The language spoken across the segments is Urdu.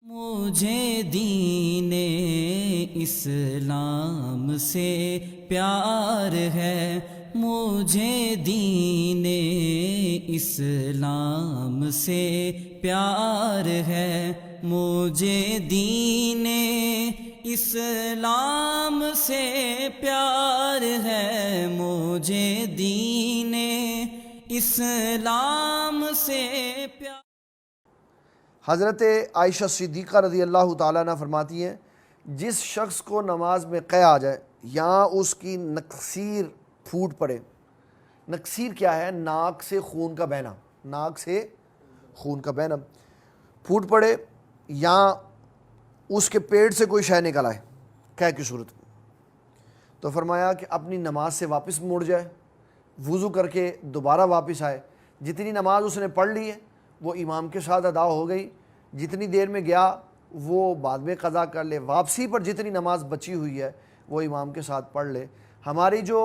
مجھے دین اسلام سے پیار ہے، مجھے دین اسلام سے پیار ہے، مجھے دین اسلام سے پیار ہے، مجھے دین اسلام سے پیار۔ حضرت عائشہ صدیقہ رضی اللہ تعالیٰ عنہ فرماتی ہیں، جس شخص کو نماز میں قے آ جائے یا اس کی نکسیر پھوٹ پڑے۔ نکسیر کیا ہے؟ ناک سے خون کا بہنا، ناک سے خون کا بہنا پھوٹ پڑے، یا اس کے پیٹ سے کوئی شے نکل آئے قے کی صورت میں، تو فرمایا کہ اپنی نماز سے واپس مڑ جائے، وضو کر کے دوبارہ واپس آئے۔ جتنی نماز اس نے پڑھ لی ہے وہ امام کے ساتھ ادا ہو گئی، جتنی دیر میں گیا وہ بعد میں قضا کر لے، واپسی پر جتنی نماز بچی ہوئی ہے وہ امام کے ساتھ پڑھ لے۔ ہماری جو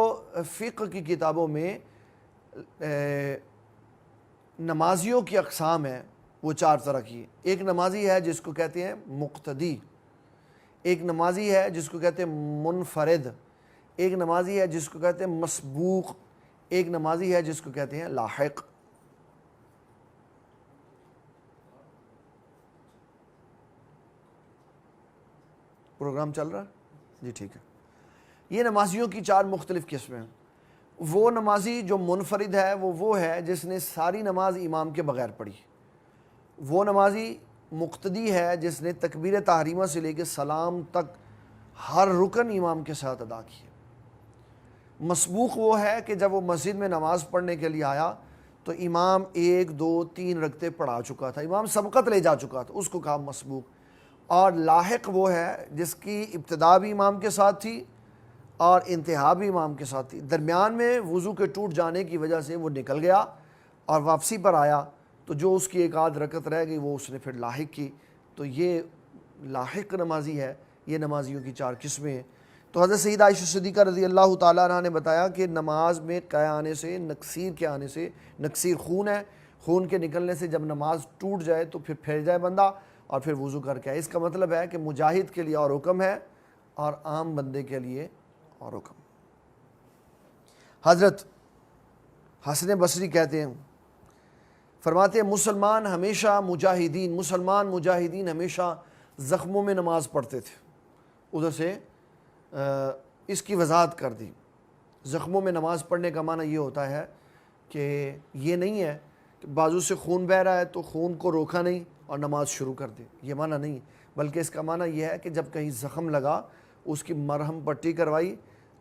فقہ کی کتابوں میں نمازیوں کی اقسام ہیں وہ چار طرح کی ہے۔ ایک نمازی ہے جس کو کہتے ہیں مقتدی، ایک نمازی ہے جس کو کہتے ہیں منفرد، ایک نمازی ہے جس کو کہتے ہیں مسبوق، ایک نمازی ہے جس کو کہتے ہیں لاحق۔ پروگرام چل رہا ہے جی؟ ٹھیک ہے۔ یہ نمازیوں کی چار مختلف قسمیں ہیں۔ وہ نمازی جو منفرد ہے وہ ہے جس نے ساری نماز امام کے بغیر پڑھی۔ وہ نمازی مقتدی ہے جس نے تکبیر تحریمہ سے لے کے سلام تک ہر رکن امام کے ساتھ ادا کیا۔ مسبوق وہ ہے کہ جب وہ مسجد میں نماز پڑھنے کے لیے آیا تو امام 1 2 3 رکعتیں پڑھا چکا تھا، امام سبقت لے جا چکا تھا، اس کو کہا مسبوق۔ اور لاحق وہ ہے جس کی ابتدا بھی امام کے ساتھ تھی اور انتہا بھی امام کے ساتھ تھی، درمیان میں وضو کے ٹوٹ جانے کی وجہ سے وہ نکل گیا اور واپسی پر آیا تو جو اس کی ایک آدھ رکعت رہ گئی وہ اس نے پھر لاحق کی۔ تو یہ لاحق نمازی ہے۔ یہ نمازیوں کی چار قسمیں ہیں۔ تو حضرت سیدہ عائشہ صدیقہ رضی اللہ تعالیٰ عنہ نے بتایا کہ نماز میں قے آنے سے، نکسیر کے آنے سے، نکسیر خون ہے، خون کے نکلنے سے جب نماز ٹوٹ جائے تو پھر جائے بندہ اور پھر وضو کر کے آئے۔ اس کا مطلب ہے کہ مجاہد کے لیے اور حکم ہے اور عام بندے کے لیے اور حکم۔ حضرت حسن بصری کہتے ہیں، فرماتے ہیں مسلمان مجاہدین ہمیشہ زخموں میں نماز پڑھتے تھے۔ ادھر سے اس کی وضاحت کر دی۔ زخموں میں نماز پڑھنے کا معنی یہ ہوتا ہے کہ یہ نہیں ہے کہ بازو سے خون بہہ رہا ہے تو خون کو روکا نہیں اور نماز شروع کر دی، یہ معنی نہیں، بلکہ اس کا معنی یہ ہے کہ جب کہیں زخم لگا اس کی مرہم پٹی کروائی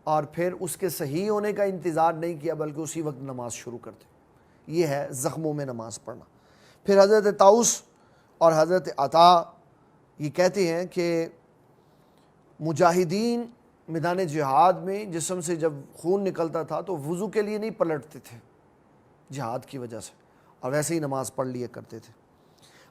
اور پھر اس کے صحیح ہونے کا انتظار نہیں کیا بلکہ اسی وقت نماز شروع کر دی۔ یہ ہے زخموں میں نماز پڑھنا۔ پھر حضرت طاؤس اور حضرت عطا یہ کہتے ہیں کہ مجاہدین میدان جہاد میں جسم سے جب خون نکلتا تھا تو وضو کے لیے نہیں پلٹتے تھے جہاد کی وجہ سے، اور ویسے ہی نماز پڑھ لیا کرتے تھے۔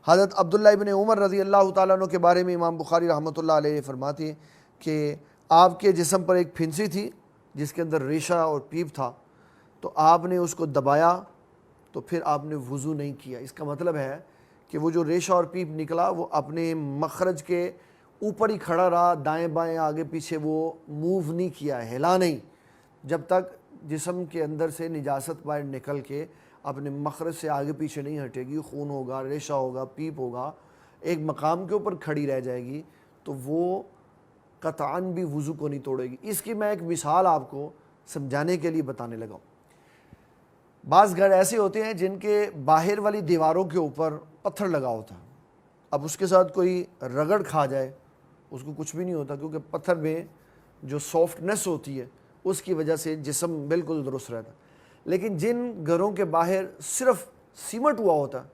حضرت عبداللہ ابن عمر رضی اللہ تعالیٰ عنہ کے بارے میں امام بخاری رحمۃ اللہ علیہ فرماتے ہیں کہ آپ کے جسم پر ایک پھنسی تھی جس کے اندر ریشہ اور پیپ تھا، تو آپ نے اس کو دبایا تو پھر آپ نے وضو نہیں کیا۔ اس کا مطلب ہے کہ وہ جو ریشہ اور پیپ نکلا وہ اپنے مخرج کے اوپر ہی کھڑا رہا، دائیں بائیں آگے پیچھے وہ موو نہیں کیا، ہلا نہیں، جب تک جسم کے اندر سے نجاست باہر نکل کے اپنے مخرج سے آگے پیچھے نہیں ہٹے گی، خون ہوگا، ریشہ ہوگا، پیپ ہوگا، ایک مقام کے اوپر کھڑی رہ جائے گی تو وہ قطعاً بھی وضو کو نہیں توڑے گی۔ اس کی میں ایک مثال آپ کو سمجھانے کے لیے بتانے لگا ہوں۔ بعض گھر ایسے ہوتے ہیں جن کے باہر والی دیواروں کے اوپر پتھر لگا ہوتا ہے، اب اس کے ساتھ کوئی رگڑ کھا جائے اس کو کچھ بھی نہیں ہوتا، کیونکہ پتھر میں جو سافٹنس ہوتی ہے اس کی وجہ سے جسم بالکل درست رہتا ہے۔ لیکن جن گھروں کے باہر صرف سیمنٹ ہوا ہوتا ہے،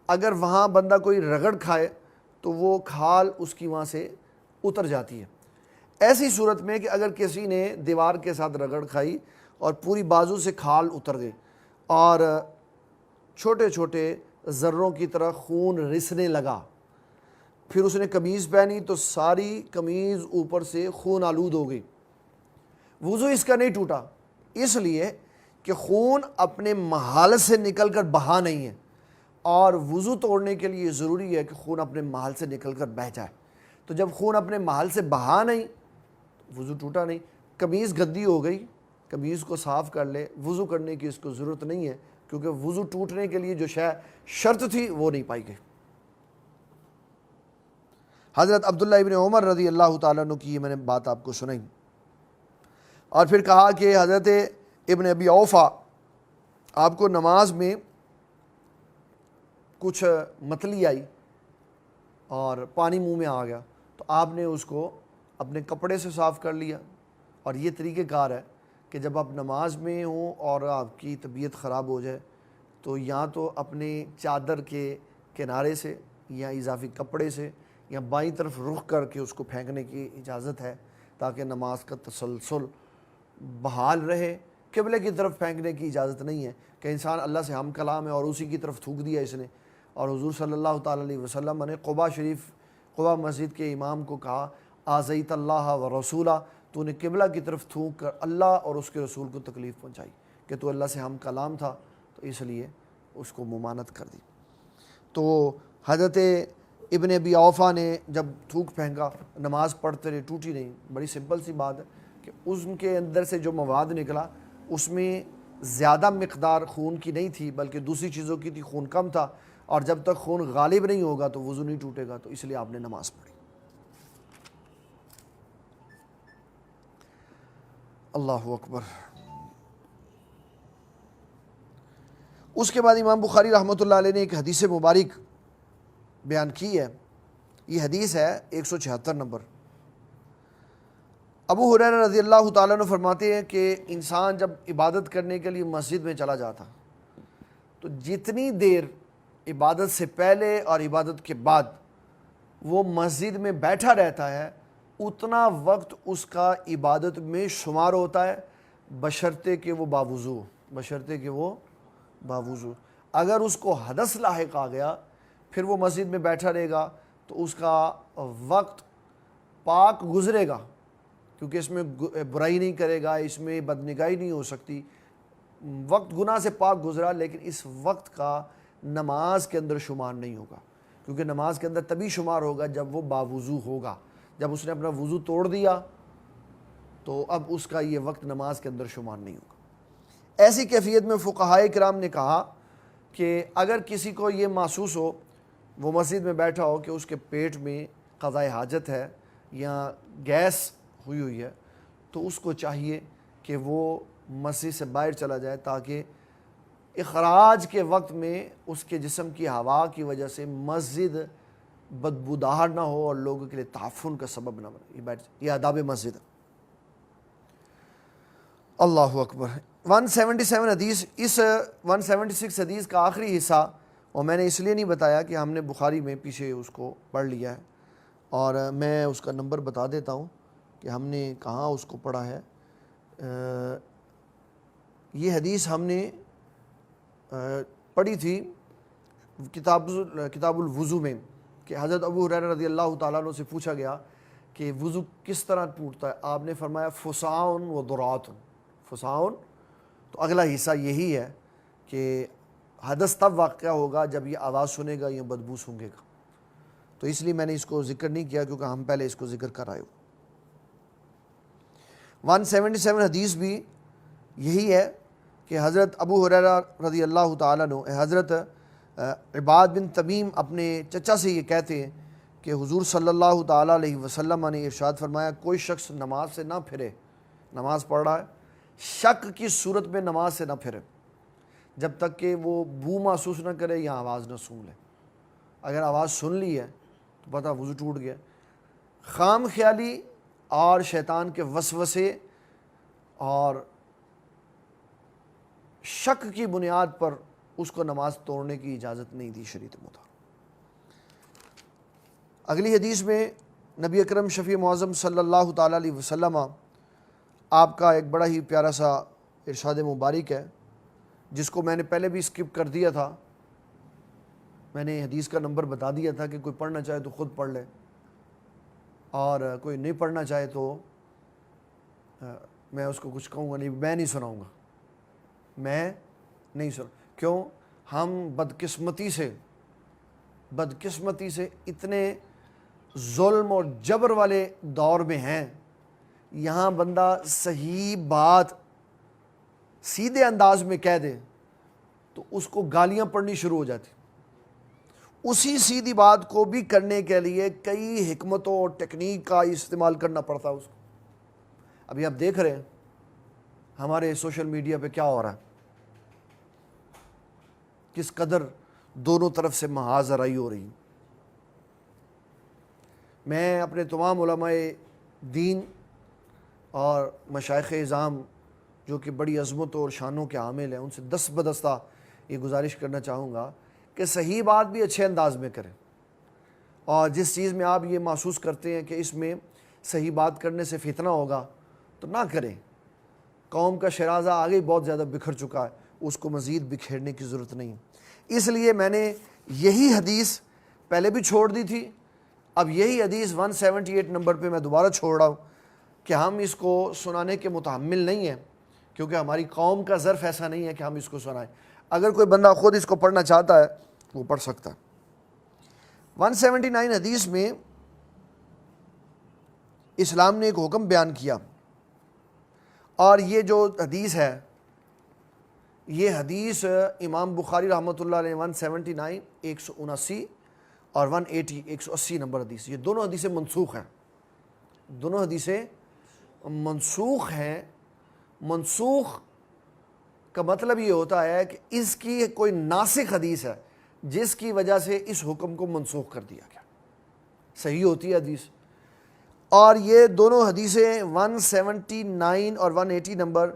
اگر وہاں بندہ کوئی رگڑ کھائے تو وہ کھال اس کی وہاں سے اتر جاتی ہے۔ ایسی صورت میں کہ اگر کسی نے دیوار کے ساتھ رگڑ کھائی اور پوری بازو سے کھال اتر گئی اور چھوٹے چھوٹے ذروں کی طرح خون رسنے لگا، پھر اس نے قمیض پہنی تو ساری قمیض اوپر سے خون آلود ہو گئی، وضو اس کا نہیں ٹوٹا، اس لیے کہ خون اپنے محال سے نکل کر بہا نہیں ہے، اور وضو توڑنے کے لیے ضروری ہے کہ خون اپنے محل سے نکل کر بہہ جائے. تو جب خون اپنے محل سے بہا نہیں وضو ٹوٹا نہیں. قمیض گندی ہو گئی, قمیض کو صاف کر لے, وضو کرنے کی اس کو ضرورت نہیں ہے, کیونکہ وضو ٹوٹنے کے لیے جو شرط تھی وہ نہیں پائی گئی. حضرت عبداللہ ابن عمر رضی اللہ تعالیٰ عنہ کی یہ میں نے بات آپ کو سنائی. اور پھر کہا کہ حضرت ابن ابی اوفا آپ کو نماز میں کچھ متلی آئی اور پانی منہ میں آ گیا, تو آپ نے اس کو اپنے کپڑے سے صاف کر لیا. اور یہ طریقہ کار ہے کہ جب آپ نماز میں ہوں اور آپ کی طبیعت خراب ہو جائے تو یا تو اپنے چادر کے کنارے سے یا اضافی کپڑے سے یا بائیں طرف رخ کر کے اس کو پھینکنے کی اجازت ہے, تاکہ نماز کا تسلسل بحال رہے. قبلے کی طرف پھینکنے کی اجازت نہیں ہے کہ انسان اللہ سے ہم کلام ہے اور اسی کی طرف تھوک دیا اس نے. اور حضور صلی اللہ تعالیٰ علیہ وسلم نے قباء مسجد کے امام کو کہا, آذیت اللہ و رسولہ, تو نے قبلہ کی طرف تھوک کر اللہ اور اس کے رسول کو تکلیف پہنچائی, کہ تو اللہ سے ہم کلام تھا تو اس لیے اس کو ممانعت کر دی. تو حضرت ابن ابی اوفا نے جب تھوک پھینکا, نماز پڑھتے رہے, ٹوٹی نہیں. بڑی سمپل سی بات ہے کہ ان کے اندر سے جو مواد نکلا اس میں زیادہ مقدار خون کی نہیں تھی بلکہ دوسری چیزوں کی تھی, خون کم تھا, اور جب تک خون غالب نہیں ہوگا تو وضو نہیں ٹوٹے گا, تو اس لیے آپ نے نماز پڑھی. اللہ اکبر. اس کے بعد امام بخاری رحمۃ اللہ علیہ نے ایک حدیث مبارک بیان کی ہے. یہ حدیث ہے 176 نمبر. ابو ہریرہ رضی اللہ تعالیٰ عنہ فرماتے ہیں کہ انسان جب عبادت کرنے کے لیے مسجد میں چلا جاتا تو جتنی دیر عبادت سے پہلے اور عبادت کے بعد وہ مسجد میں بیٹھا رہتا ہے اتنا وقت اس کا عبادت میں شمار ہوتا ہے, بشرطے کہ وہ باوضو. اگر اس کو حدث لاحق آ گیا پھر وہ مسجد میں بیٹھا رہے گا تو اس کا وقت پاک گزرے گا, کیونکہ اس میں برائی نہیں کرے گا, اس میں بدنگاہی نہیں ہو سکتی. وقت گناہ سے پاک گزرا, لیکن اس وقت کا نماز کے اندر شمار نہیں ہوگا, کیونکہ نماز کے اندر تبھی شمار ہوگا جب وہ باوضو ہوگا. جب اس نے اپنا وضو توڑ دیا تو اب اس کا یہ وقت نماز کے اندر شمار نہیں ہوگا. ایسی کیفیت میں فقہائے کرام نے کہا کہ اگر کسی کو یہ محسوس ہو, وہ مسجد میں بیٹھا ہو کہ اس کے پیٹ میں قضاء حاجت ہے یا گیس ہوئی ہے, تو اس کو چاہیے کہ وہ مسجد سے باہر چلا جائے, تاکہ اخراج کے وقت میں اس کے جسم کی ہوا کی وجہ سے مسجد بدبودار نہ ہو اور لوگوں کے لیے تعفن کا سبب نہ بنے. یہ آداب مسجد. اللہ اکبر. 177 حدیث, اس 176 حدیث کا آخری حصہ, اور میں نے اس لیے نہیں بتایا کہ ہم نے بخاری میں پیچھے اس کو پڑھ لیا ہے, اور میں اس کا نمبر بتا دیتا ہوں کہ ہم نے کہاں اس کو پڑھا ہے. یہ حدیث ہم نے پڑھی تھی کتاب الوضو میں, کہ حضرت ابو ہریرہ رضی اللہ تعالیٰ عنہ سے پوچھا گیا کہ وضو کس طرح ٹوٹتا ہے. آپ نے فرمایا فساؤن و درات. فساؤن, تو اگلا حصہ یہی ہے کہ حدث تب واقعہ ہوگا جب یہ آواز سنے گا یا بدبو سونگے گا. تو اس لیے میں نے اس کو ذکر نہیں کیا, کیونکہ ہم پہلے اس کو ذکر کر آئے ہو. 177 حدیث بھی یہی ہے کہ حضرت ابو ہریرہ رضی اللہ تعالیٰ عنہ, حضرت عباد بن تمیم اپنے چچا سے یہ کہتے ہیں کہ حضور صلی اللہ تعالیٰ علیہ وسلم نے ارشاد فرمایا, کوئی شخص نماز سے نہ پھرے, نماز پڑھ رہا ہے, شک کی صورت میں نماز سے نہ پھرے جب تک کہ وہ بو محسوس نہ کرے یا آواز نہ سن لے. اگر آواز سن لی ہے تو پتہ وضو ٹوٹ گیا. خام خیالی اور شیطان کے وسوسے اور شک کی بنیاد پر اس کو نماز توڑنے کی اجازت نہیں دی شریعت مطابق. اگلی حدیث میں نبی اکرم شفیع معظم صلی اللہ تعالیٰ علیہ وسلم آپ کا ایک بڑا ہی پیارا سا ارشاد مبارک ہے, جس کو میں نے پہلے بھی اسکپ کر دیا تھا. میں نے حدیث کا نمبر بتا دیا تھا کہ کوئی پڑھنا چاہے تو خود پڑھ لے, اور کوئی نہیں پڑھنا چاہے تو میں اس کو کچھ کہوں گا نہیں, میں نہیں سناؤں گا, میں نہیں سنا. کیوں؟ ہم بدقسمتی سے اتنے ظلم اور جبر والے دور میں ہیں، یہاں بندہ صحیح بات سیدھے انداز میں کہہ دے تو اس کو گالیاں پڑنی شروع ہو جاتی. اسی سیدھی بات کو بھی کرنے کے لیے کئی حکمتوں اور ٹیکنیک کا استعمال کرنا پڑتا ہے اس کو. ابھی آپ دیکھ رہے ہیں ہمارے سوشل میڈیا پہ کیا ہو رہا ہے، کس قدر دونوں طرف سے محاذ آرائی ہو رہی. میں اپنے تمام علماء دین اور مشائخ اعظام جو کہ بڑی عظمت اور شانوں کے حامل ہیں ان سے دست بدستہ یہ گزارش کرنا چاہوں گا کہ صحیح بات بھی اچھے انداز میں کریں، اور جس چیز میں آپ یہ محسوس کرتے ہیں کہ اس میں صحیح بات کرنے سے فتنہ ہوگا تو نہ کریں. قوم کا شرازہ آگے بہت زیادہ بکھر چکا ہے، اس کو مزید بکھیرنے کی ضرورت نہیں. اس لیے میں نے یہی حدیث پہلے بھی چھوڑ دی تھی، اب یہی حدیث 178 نمبر پہ میں دوبارہ چھوڑ رہا ہوں کہ ہم اس کو سنانے کے متحمل نہیں ہیں، کیونکہ ہماری قوم کا ظرف ایسا نہیں ہے کہ ہم اس کو سنائیں. اگر کوئی بندہ خود اس کو پڑھنا چاہتا ہے وہ پڑھ سکتا ہے. 179 حدیث میں اسلام نے ایک حکم بیان کیا، اور یہ جو حدیث ہے یہ حدیث امام بخاری رحمۃ اللہ علیہ 179 179 اور 180 180 نمبر حدیث، یہ دونوں حدیثیں منسوخ ہیں. دونوں حدیثیں منسوخ ہیں. منسوخ کا مطلب یہ ہوتا ہے کہ اس کی کوئی ناسخ حدیث ہے جس کی وجہ سے اس حکم کو منسوخ کر دیا گیا. صحیح ہوتی ہے حدیث. اور یہ دونوں حدیثیں 179 اور 180 نمبر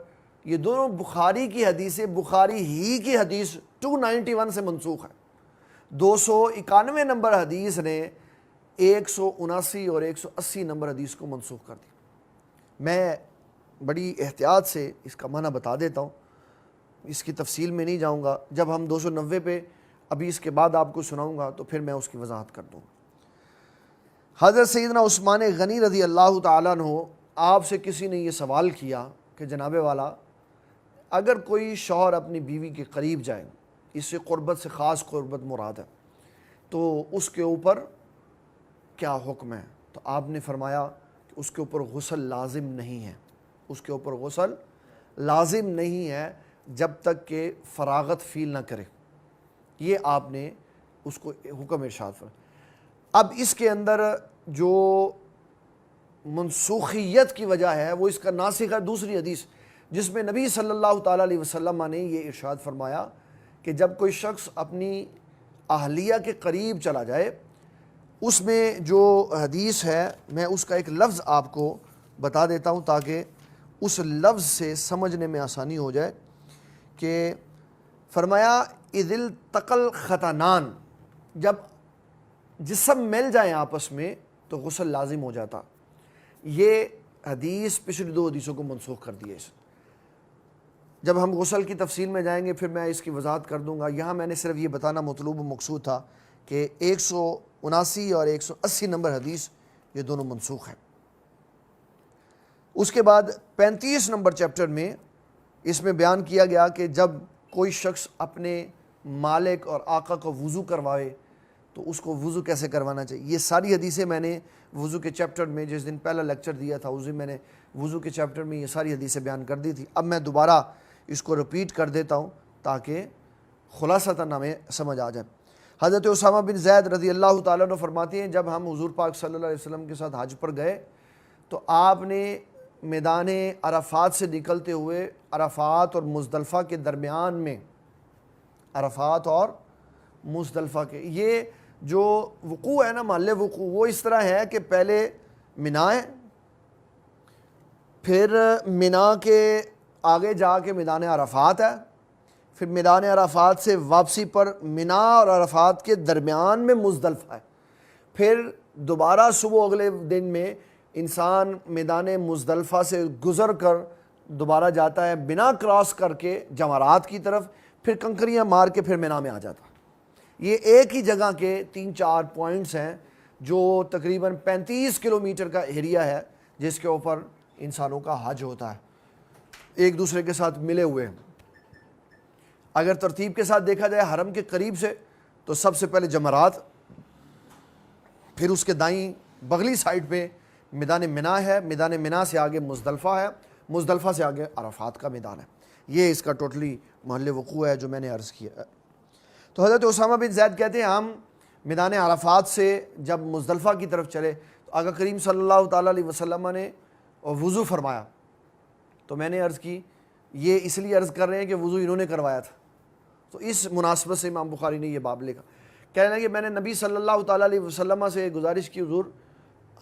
یہ دونوں بخاری کی حدیثیں، بخاری ہی کی حدیث 291 سے منسوخ ہے. 291 نمبر حدیث نے 179 اور 180 نمبر حدیث کو منسوخ کر دی. میں بڑی احتیاط سے اس کا معنی بتا دیتا ہوں، اس کی تفصیل میں نہیں جاؤں گا. جب ہم 290 پہ ابھی اس کے بعد آپ کو سناؤں گا تو پھر میں اس کی وضاحت کر دوں گا. حضرت سیدنا عثمان غنی رضی اللہ تعالیٰ عنہ، آپ سے کسی نے یہ سوال کیا کہ جناب والا، اگر کوئی شوہر اپنی بیوی کے قریب جائے، اس سے قربت سے خاص قربت مراد ہے، تو اس کے اوپر کیا حکم ہے؟ تو آپ نے فرمایا کہ اس کے اوپر غسل لازم نہیں ہے. اس کے اوپر غسل لازم نہیں ہے جب تک کہ فراغت فیل نہ کرے. یہ آپ نے اس کو حکم ارشاد فرمایا. اب اس کے اندر جو منسوخیت کی وجہ ہے وہ اس کا ناسخ ہے دوسری حدیث، جس میں نبی صلی اللہ تعالیٰ علیہ وسلم نے یہ ارشاد فرمایا کہ جب کوئی شخص اپنی اہلیہ کے قریب چلا جائے، اس میں جو حدیث ہے میں اس کا ایک لفظ آپ کو بتا دیتا ہوں تاکہ اس لفظ سے سمجھنے میں آسانی ہو جائے. کہ فرمایا اذ التقى الختانان، جب جسم مل جائیں آپس میں تو غسل لازم ہو جاتا. یہ حدیث پچھلی دو حدیثوں کو منسوخ کر دیا. جب ہم غسل کی تفصیل میں جائیں گے پھر میں اس کی وضاحت کر دوں گا. یہاں میں نے صرف یہ بتانا مطلوب و مقصود تھا کہ 179 اور 180 نمبر حدیث یہ دونوں منسوخ ہیں. اس کے بعد 35 نمبر چیپٹر میں اس میں بیان کیا گیا کہ جب کوئی شخص اپنے مالک اور آقا کو وضو کروائے تو اس کو وضو کیسے کروانا چاہیے. یہ ساری حدیثیں میں نے وضو کے چیپٹر میں جس دن پہلا لیکچر دیا تھا اس دن میں نے وضو کے چیپٹر میں یہ ساری حدیثیں بیان کر دی تھی. اب میں دوبارہ اس کو رپیٹ کر دیتا ہوں تاکہ خلاصتاً ہمیں سمجھ آ جائے. حضرت اسامہ بن زید رضی اللہ تعالیٰ عنہ فرماتے ہیں جب ہم حضور پاک صلی اللہ علیہ وسلم کے ساتھ حج پر گئے تو آپ نے میدان عرفات سے نکلتے ہوئے عرفات اور مزدلفہ کے درمیان میں، عرفات اور مزدلفہ کے یہ جو وقوع ہے نا، محل وقوع، وہ اس طرح ہے کہ پہلے منا ہے، پھر منا کے آگے جا کے میدان عرفات ہے، پھر میدان عرفات سے واپسی پر منا اور عرفات کے درمیان میں مزدلفہ ہے، پھر دوبارہ صبح اگلے دن میں انسان میدان مزدلفہ سے گزر کر دوبارہ جاتا ہے منا کراس کر کے جمرات کی طرف، پھر کنکریاں مار کے پھر منا میں آ جاتا. یہ ایک ہی جگہ کے 3-4 پوائنٹس ہیں جو تقریباً 35 کلومیٹر کا ایریا ہے جس کے اوپر انسانوں کا حج ہوتا ہے، ایک دوسرے کے ساتھ ملے ہوئے ہیں. اگر ترتیب کے ساتھ دیکھا جائے حرم کے قریب سے تو سب سے پہلے جمرات، پھر اس کے دائیں بغلی سائڈ پہ میدان منا ہے، میدان منا سے آگے مزدلفہ ہے، مزدلفہ سے آگے عرفات کا میدان ہے. یہ اس کا ٹوٹلی محل وقوع ہے جو میں نے عرض کیا ہے. تو حضرت اسامہ بن زید کہتے ہیں ہم میدان عرفات سے جب مزدلفہ کی طرف چلے تو آقا کریم صلی اللہ تعالیٰ علیہ وسلم نے وضو فرمایا. تو میں نے عرض کی یہ اس لیے عرض کر رہے ہیں کہ وضو انہوں نے کروایا تھا. تو اس مناسبت سے امام بخاری نے یہ باب لکھا. کہنے لگے میں نے نبی صلی اللہ تعالیٰ علیہ وسلم سے گزارش کی حضور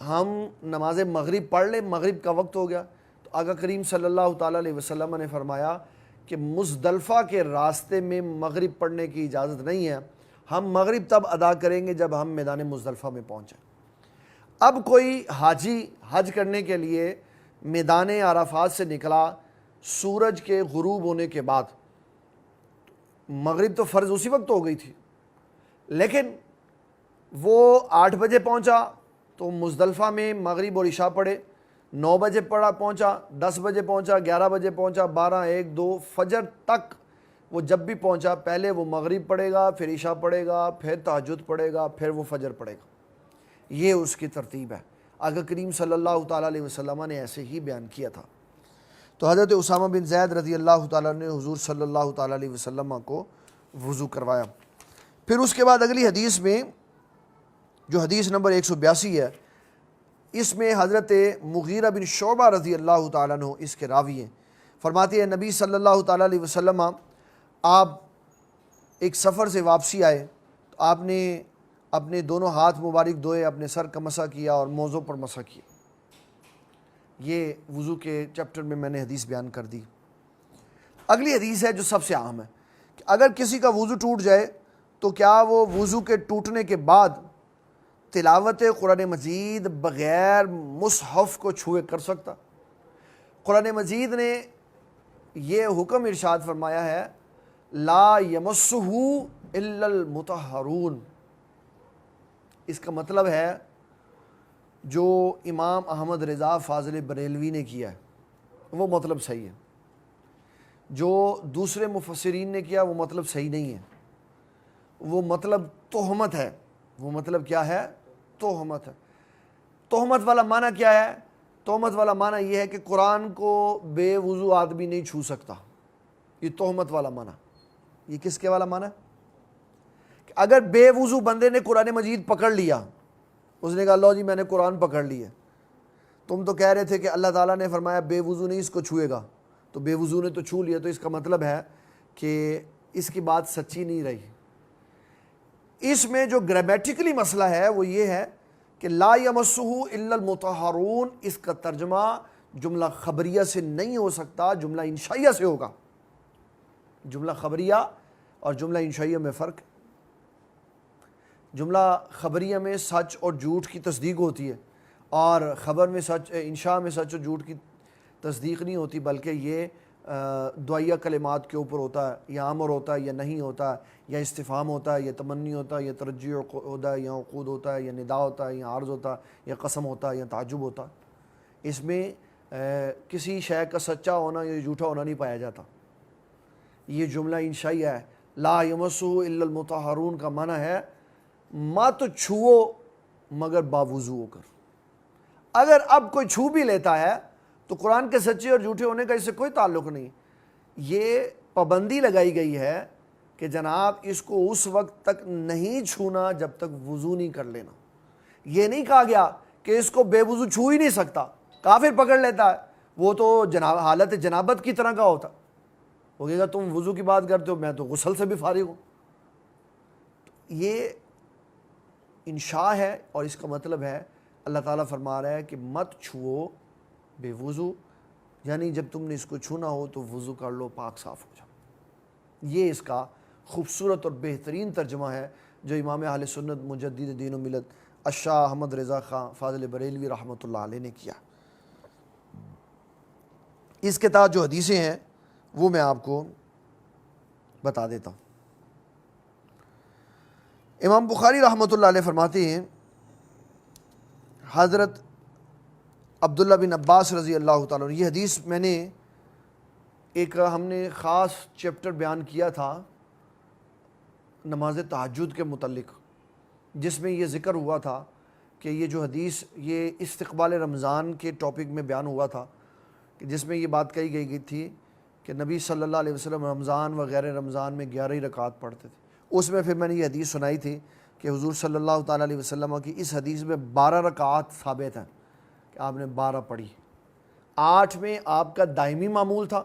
ہم نماز مغرب پڑھ لیں، مغرب کا وقت ہو گیا. تو آقا کریم صلی اللہ تعالیٰ علیہ وسلم نے فرمایا کہ مزدلفہ کے راستے میں مغرب پڑھنے کی اجازت نہیں ہے، ہم مغرب تب ادا کریں گے جب ہم میدان مزدلفہ میں پہنچیں. اب کوئی حاجی حج کرنے کے لیے میدان عرفات سے نکلا سورج کے غروب ہونے کے بعد، مغرب تو فرض اسی وقت ہو گئی تھی، لیکن وہ 8 بجے پہنچا تو مزدلفہ میں مغرب اور عشاء پڑھے، 9 بجے پہنچا، 10 بجے پہنچا، 11 بجے پہنچا، 12، 1، 2 فجر تک وہ جب بھی پہنچا پہلے وہ مغرب پڑھے گا، پھر عشاء پڑھے گا، پھر تہجد پڑھے گا، پھر وہ فجر پڑھے گا. یہ اس کی ترتیب ہے. آقا کریم صلی اللہ تعالیٰ علیہ وسلم نے ایسے ہی بیان کیا تھا. تو حضرت اسامہ بن زید رضی اللہ تعالیٰ نے حضور صلی اللہ تعالیٰ علیہ وسلم کو وضو کروایا. پھر اس کے بعد اگلی حدیث میں جو حدیث نمبر 182 ہے، اس میں حضرت مغیرہ بن شعبہ رضی اللہ تعالیٰ عنہ اس کے راوی ہیں. فرماتے ہیں نبی صلی اللہ تعالیٰ علیہ وسلم آپ ایک سفر سے واپسی آئے تو آپ نے اپنے دونوں ہاتھ مبارک دھوئے، اپنے سر کا مسح کیا اور موزوں پر مسح کیا. یہ وضو کے چیپٹر میں نے حدیث بیان کر دی. اگلی حدیث ہے جو سب سے اہم ہے کہ اگر کسی کا وضو ٹوٹ جائے تو کیا وہ وضو کے ٹوٹنے کے بعد تلاوت قرآن مجید بغیر مصحف کو چھوئے کر سکتا؟ قرآن مجید نے یہ حکم ارشاد فرمایا ہے لا یمسہ الا المطہرون. اس کا مطلب ہے جو امام احمد رضا فاضل بریلوی نے کیا ہے وہ مطلب صحیح ہے، جو دوسرے مفسرین نے کیا وہ مطلب صحیح نہیں ہے، وہ مطلب تہمت ہے. وہ مطلب کیا ہے؟ تہمت ہے. تہمت والا معنی کیا ہے؟ تہمت والا معنی یہ ہے کہ قرآن کو بے وضو آدمی نہیں چھو سکتا. یہ تہمت والا معنی. یہ کس کے والا معنی ہے؟ کہ اگر بے وضو بندے نے قرآن مجید پکڑ لیا، اس نے کہا لو جی میں نے قرآن پکڑ لیا، تم تو کہہ رہے تھے کہ اللہ تعالیٰ نے فرمایا بے وضو نہیں اس کو چھوئے گا، تو بے وضو نے تو چھو لیا، تو اس کا مطلب ہے کہ اس کی بات سچی نہیں رہی. اس میں جو گرامیٹیکلی مسئلہ ہے وہ یہ ہے کہ لا یمسہ الا المطہرون، اس کا ترجمہ جملہ خبریہ سے نہیں ہو سکتا، جملہ انشائیہ سے ہوگا. جملہ خبریہ اور جملہ انشائیہ میں فرق. جملہ خبریہ میں سچ اور جھوٹ کی تصدیق ہوتی ہے، اور خبر میں سچ، انشاء میں سچ اور جھوٹ کی تصدیق نہیں ہوتی، بلکہ یہ دعائیہ کلمات کے اوپر ہوتا ہے، یا امر ہوتا ہے یا نہیں ہوتا ہے، یا استفہام ہوتا ہے یا تمنی ہوتا ہے یا ترجی ہوتا ہے یا عقود ہوتا ہے یا ندا ہوتا ہے یا عرض ہوتا ہے یا قسم ہوتا ہے یا تعجب ہوتا ہے. اس میں کسی شے کا سچا ہونا یا جھوٹا ہونا نہیں پایا جاتا. یہ جملہ انشائیہ ہے. لا یمسہ الا المطہرون کا معنی ہے مت چھوؤ مگر باوضو ہو کر. اگر اب کوئی چھو بھی لیتا ہے تو قرآن کے سچے اور جھوٹے ہونے کا اس سے کوئی تعلق نہیں. یہ پابندی لگائی گئی ہے کہ جناب اس کو اس وقت تک نہیں چھونا جب تک وضو نہیں کر لینا. یہ نہیں کہا گیا کہ اس کو بے وضو چھو ہی نہیں سکتا، کافر پکڑ لیتا ہے وہ تو حالت جنابت کی طرح کا ہوتا. وہ کہے گا تم وضو کی بات کرتے ہو، میں تو غسل سے بھی فارغ ہوں. یہ انشاء ہے اور اس کا مطلب ہے اللہ تعالیٰ فرما رہا ہے کہ مت چھوؤ بے وضو، یعنی جب تم نے اس کو چھونا ہو تو وضو کر لو، پاک صاف ہو جاؤ. یہ اس کا خوبصورت اور بہترین ترجمہ ہے جو امام اہل سنت مجدد دین و ملت الشاہ احمد رضا خان فاضل بریلوی رحمۃ اللہ علیہ نے کیا. اس کے تحت جو حدیثیں ہیں وہ میں آپ کو بتا دیتا ہوں. امام بخاری رحمۃ اللہ علیہ فرماتے ہیں حضرت عبداللہ بن عباس رضی اللہ تعالیٰ عنہ، یہ حدیث میں نے ایک ہم نے خاص چیپٹر بیان کیا تھا نماز تہجد کے متعلق، جس میں یہ ذکر ہوا تھا کہ یہ جو حدیث یہ استقبال رمضان کے ٹاپک میں بیان ہوا تھا، کہ جس میں یہ بات کہی گئی تھی کہ نبی صلی اللہ علیہ وسلم رمضان وغیرہ رمضان میں 11 رکعات پڑھتے تھے۔ اس میں پھر میں نے یہ حدیث سنائی تھی کہ حضور صلی اللہ تعالیٰ علیہ وسلم کی اس حدیث میں 12 رکعات ثابت ہیں کہ آپ نے 12 پڑھی، 8 میں آپ کا دائمی معمول تھا۔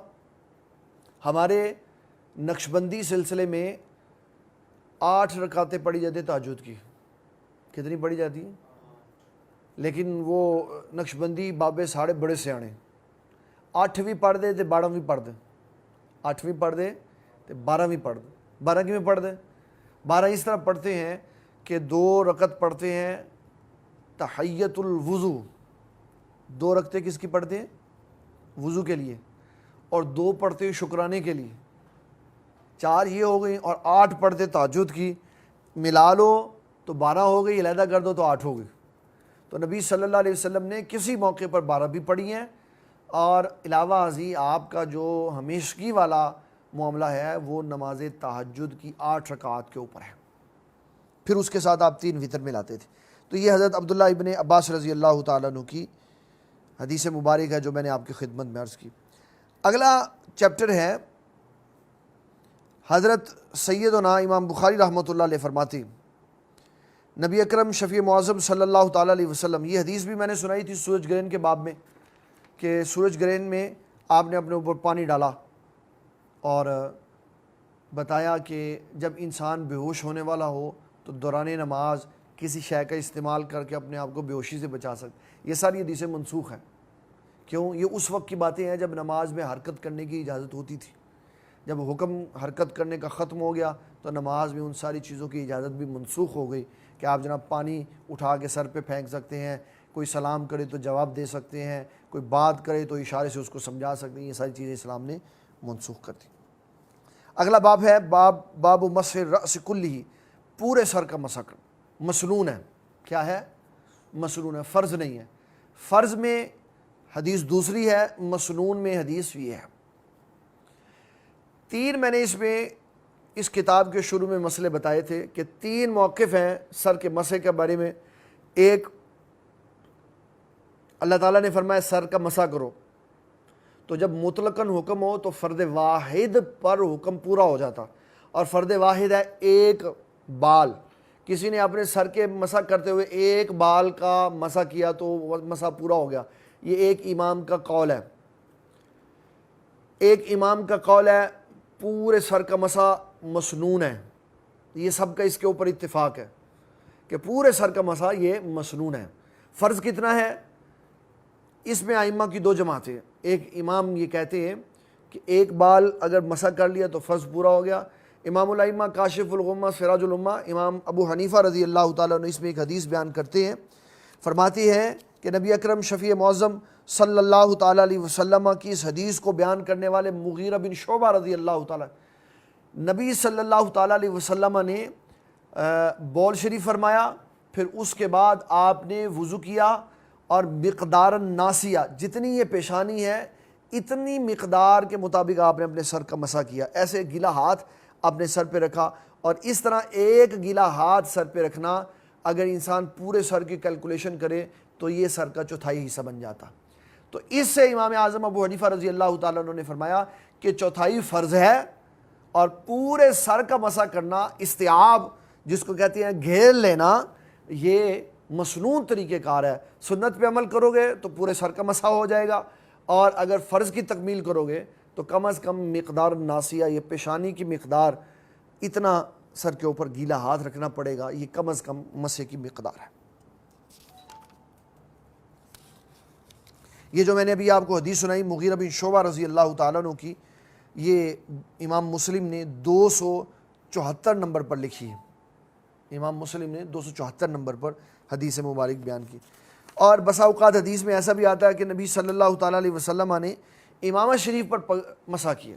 ہمارے نقشبندی سلسلے میں 8 رکعتیں پڑھی جاتی تہجد کی۔ کتنی پڑھی جاتی ہیں؟ لیکن وہ نقشبندی بابے ساڑھے بڑے سیانے 8ویں پڑھ دے تو 12ویں پڑھ دے، 8ویں پڑھ دے تو 12ویں پڑھ دے۔ 12 کی میں پڑھ دیں؟ 12 اس طرح پڑھتے ہیں کہ 2 رکعت پڑھتے ہیں تحیت الوضو، 2 رکعتیں کس کی پڑھتے ہیں؟ وضو کے لیے، اور 2 پڑھتے ہیں شکرانے کے لیے، 4 یہ ہو گئی، اور 8 پڑھتے تہجد کی۔ ملا لو تو 12 ہو گئی، علیحدہ کر دو تو 8 ہو گئی۔ تو نبی صلی اللہ علیہ وسلم نے کسی موقع پر 12 بھی پڑھی ہیں، اور علاوہ ازیں آپ کا جو ہمیشگی والا معاملہ ہے وہ نماز تہجد کی 8 رکعات کے اوپر ہے۔ پھر اس کے ساتھ آپ 3 وتر ملاتے تھے۔ تو یہ حضرت عبداللہ ابن عباس رضی اللہ تعالیٰ عنہ کی حدیث مبارک ہے جو میں نے آپ کی خدمت میں عرض کی۔ اگلا چیپٹر ہے، حضرت سیدنا امام بخاری رحمۃ اللہ علیہ فرماتے ہیں نبی اکرم شفیع معظم صلی اللہ تعالیٰ علیہ وسلم، یہ حدیث بھی میں نے سنائی تھی سورج گرہن کے باب میں، کہ سورج گرہن میں آپ نے اپنے اوپر پانی ڈالا اور بتایا کہ جب انسان بے ہوش ہونے والا ہو تو دوران نماز کسی شے کا استعمال کر کے اپنے آپ کو بے ہوشی سے بچا سکتے۔ یہ ساری حدیثیں منسوخ ہیں۔ کیوں؟ یہ اس وقت کی باتیں ہیں جب نماز میں حرکت کرنے کی اجازت ہوتی تھی۔ جب حکم حرکت کرنے کا ختم ہو گیا تو نماز میں ان ساری چیزوں کی اجازت بھی منسوخ ہو گئی کہ آپ جناب پانی اٹھا کے سر پہ پھینک سکتے ہیں، کوئی سلام کرے تو جواب دے سکتے ہیں، کوئی بات کرے تو اشارے سے اس کو سمجھا سکتے ہیں۔ یہ ساری چیزیں اسلام نے منسوخ کر دی۔ اگلا باب ہے باب مسح الرأس کلہ، پورے سر کا مسح کرنا۔ مسنون ہے، کیا ہے؟ مسنون ہے، فرض نہیں ہے۔ فرض میں حدیث دوسری ہے، مسنون میں حدیث یہ ہے۔ 3 میں نے اس کتاب کے شروع میں مسئلے بتائے تھے کہ 3 موقف ہیں سر کے مسح کے بارے میں۔ ایک، اللہ تعالیٰ نے فرمایا سر کا مسح کرو، تو جب مطلقاً حکم ہو تو فرد واحد پر حکم پورا ہو جاتا، اور فرد واحد ہے ایک بال۔ کسی نے اپنے سر کے مسح کرتے ہوئے ایک بال کا مسح کیا تو مسح پورا ہو گیا۔ یہ ایک امام کا قول ہے، ایک امام کا قول ہے پورے سر کا مسح مسنون ہے۔ یہ سب کا اس کے اوپر اتفاق ہے کہ پورے سر کا مسح یہ مسنون ہے۔ فرض کتنا ہے؟ اس میں ائمہ کی 2 جماعتیں۔ ایک امام یہ کہتے ہیں کہ ایک بال اگر مسح کر لیا تو فرض پورا ہو گیا۔ امام الائمہ کاشف الغمہ سراج الامہ امام ابو حنیفہ رضی اللہ تعالیٰ عنہ اس میں ایک حدیث بیان کرتے ہیں، فرماتی ہے کہ نبی اکرم شفیع معظم صلی اللہ تعالیٰ علیہ وسلم کی اس حدیث کو بیان کرنے والے مغیرہ بن شعبہ رضی اللہ تعالیٰ، نبی صلی اللہ تعالیٰ علیہ وسلم نے بول شریف فرمایا، پھر اس کے بعد آپ نے وضو کیا اور مقدار ناسیہ، جتنی یہ پیشانی ہے اتنی مقدار کے مطابق آپ نے اپنے سر کا مسح کیا۔ ایسے گیلا ہاتھ اپنے سر پہ رکھا، اور اس طرح ایک گیلا ہاتھ سر پہ رکھنا اگر انسان پورے سر کی کیلکولیشن کرے تو یہ سر کا 1/4 حصہ بن جاتا۔ تو اس سے امام اعظم ابو حنیفہ رضی اللہ تعالیٰ عنہ نے فرمایا کہ 1/4 فرض ہے، اور پورے سر کا مسح کرنا استیعاب جس کو کہتے ہیں گھیر لینا، یہ مسنون طریقہ کار ہے۔ سنت پہ عمل کرو گے تو پورے سر کا مسح ہو جائے گا، اور اگر فرض کی تکمیل کرو گے تو کم از کم مقدار ناسیہ، یہ پیشانی کی مقدار، اتنا سر کے اوپر گیلا ہاتھ رکھنا پڑے گا، یہ کم از کم مسح کی مقدار ہے۔ یہ جو میں نے ابھی آپ کو حدیث سنائی مغیرہ بن شعبہ رضی اللہ تعالیٰ عنہ کی، یہ امام مسلم نے 274 نمبر پر لکھی ہے۔ امام مسلم نے 274 نمبر پر حدیث مبارک بیان کی۔ اور بسا اوقات حدیث میں ایسا بھی آتا ہے کہ نبی صلی اللہ تعالیٰ علیہ وسلم نے امامہ شریف پر مسح کیا،